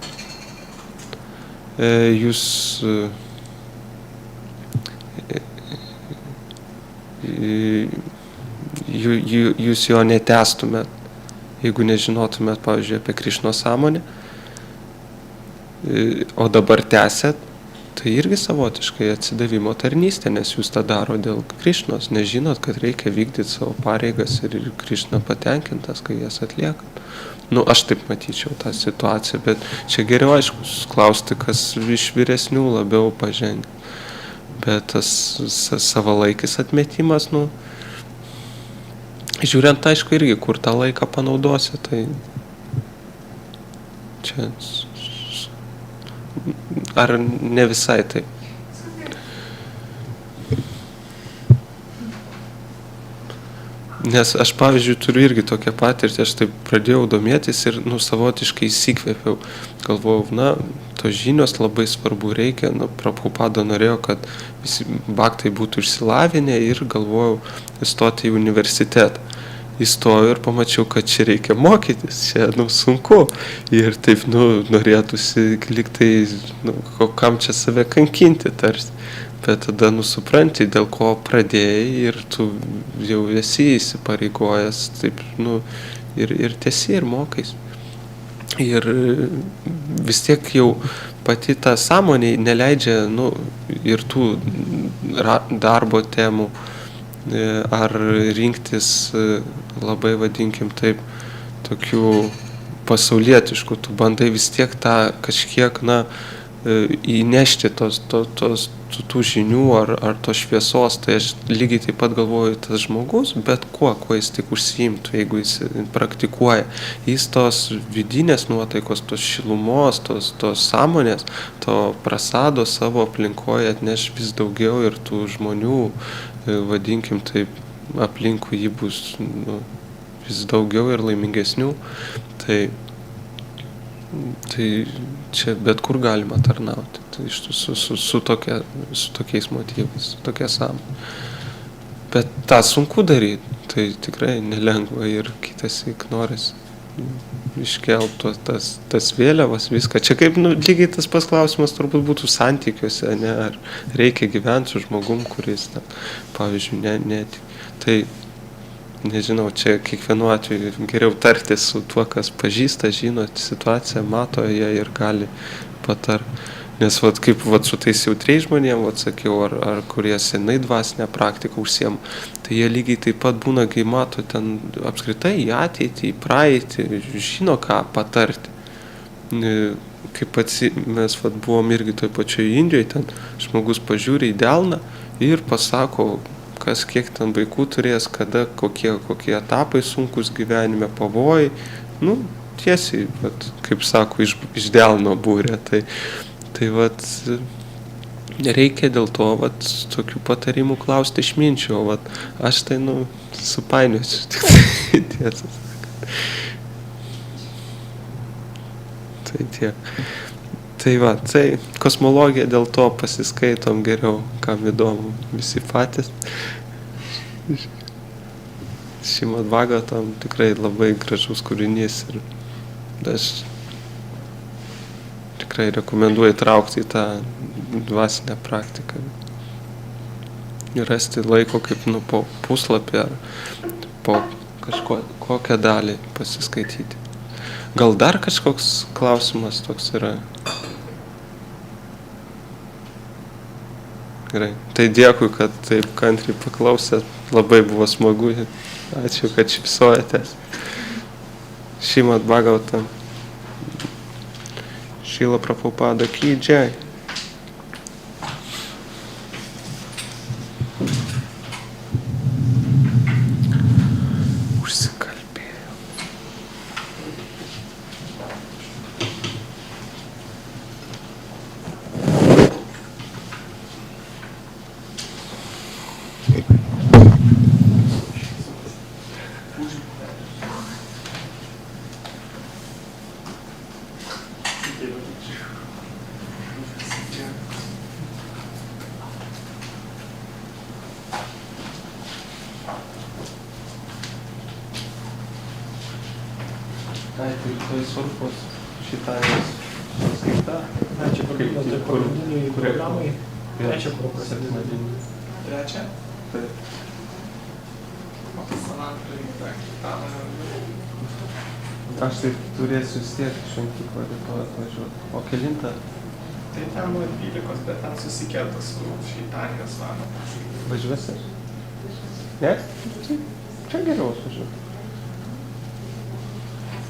jūs jo netęstumėt, jeigu nežinotumėt, pavyzdžiui, apie Krišnos sąmonę, o dabar tęsėt, tai irgi savotiškai atsidavimo tarnystė, nes jūs tą daro dėl Krišnos, nežinot, kad reikia vykdyti savo pareigas ir Krišna patenkintas, kai jas atliekat. Aš taip matyčiau tą situaciją, bet čia geriau, aišku, klausti, kas iš vyresnių labiau pažengia. Bet tas savalaikis atmetimas, žiūrint, aišku, irgi, kur tą laiką panaudosi, tai čia ar ne visai taip. Nes aš, pavyzdžiui, turiu irgi tokią patirtį, aš taip pradėjau domėtis ir savotiškai įsikvėpiau. Galvojau, tos žinios labai svarbu reikia, Prabhupada norėjo, kad visi bhaktai būtų išsilavinę ir galvojau įstoti į universitetą. Įstojau ir pamačiau, kad čia reikia mokytis, čia, sunku. Ir taip, norėtųsi liktai, kam čia save kankinti tarsi. Bet tada, supranti, dėl ko pradėjai ir tu jau esi įsipareigojęs, taip, ir tiesi, ir mokais. Ir vis tiek jau pati ta sąmonė neleidžia, ir tų darbo temų, ar rinktis labai, vadinkim taip, tokių pasaulietiškų, tu bandai vis tiek tą kažkiek, įnešti tų žinių ar tos šviesos, tai aš lygiai taip pat galvoju, tas žmogus, bet kuo jis tik užsiimtų, jeigu jis praktikuoja, jis tos vidinės nuotaikos, tos šilumos, tos sąmonės, to prasado savo aplinkoje atneš vis daugiau ir tų žmonių, vadinkim taip, aplinkui jį bus vis daugiau ir laimingesnių, tai čia bet kur galima tarnauti, tai su tokiais motyvais, su tokia sąmonė. Bet tą sunku daryti, tai tikrai nelengva ir kitąsyk norisi iškelti tas vėliavas, viską. Čia kaip lygiai tas pats klausimas turbūt būtų santykiuose, ar reikia gyventi su žmogum, kuris, pavyzdžiui, netiki. Tai nežinau, čia kiekvienu atveju geriau tartis su tuo, kas pažįsta, žino situaciją, mato ją ir gali patar. Nes vat, kaip vat, su tais jautriais žmonėm, vat, sakiau, ar kurie senai dvasinę praktiką užsiem, tai jie lygiai taip pat būna, kai mato ten apskritai į ateitį, į praeitį, žino ką patarti. Kaip mes vat, buvom irgi toj pačioj Indijoje, ten žmogus pažiūri į delną ir pasako, kas kiek ten vaikų turės, kada, kokie etapai sunkus gyvenime, pavojai. Nu, tiesiai, vat, kaip sako, iš delno būrė. Tai vat, reikia dėl to vat, tokių patarimų klausti išminčių, o vat, aš tai, supainiosiu tik tiesą sakant. Tai tiek. Tai va, tai kosmologija dėl to pasiskaitom geriau, kam įdomu, visi patys. Šimad Bhagavatam tikrai labai gražus kūrinys ir aš tikrai rekomenduoju traukti į tą dvasinę praktiką. Ir rasti laiko kaip po puslapį ar po kokią dalį pasiskaityti. Gal dar kažkoks klausimas toks yra? Gerai. Tai dėkui, kad taip kantriai paklausėt. Labai buvo smagu. Ačiū, kad šypsojatės. Šrimad Bhagavatam. Šrila Prabhupada ki jai. Užsikalbėjau. Ai, tai toj svarbos šitą paskaita. Čia pagrindiniai programai. Trečia, kur prasideda. Trečia? Taip. Aš tai turėsiu vis tiek šventyklą rytoj atvažiuoti. O kelintą? Tai ten nuo 12, bet ten susikerta su Šeitanijos vano. Važiuosi? Ne? Čia geriau važiuoti.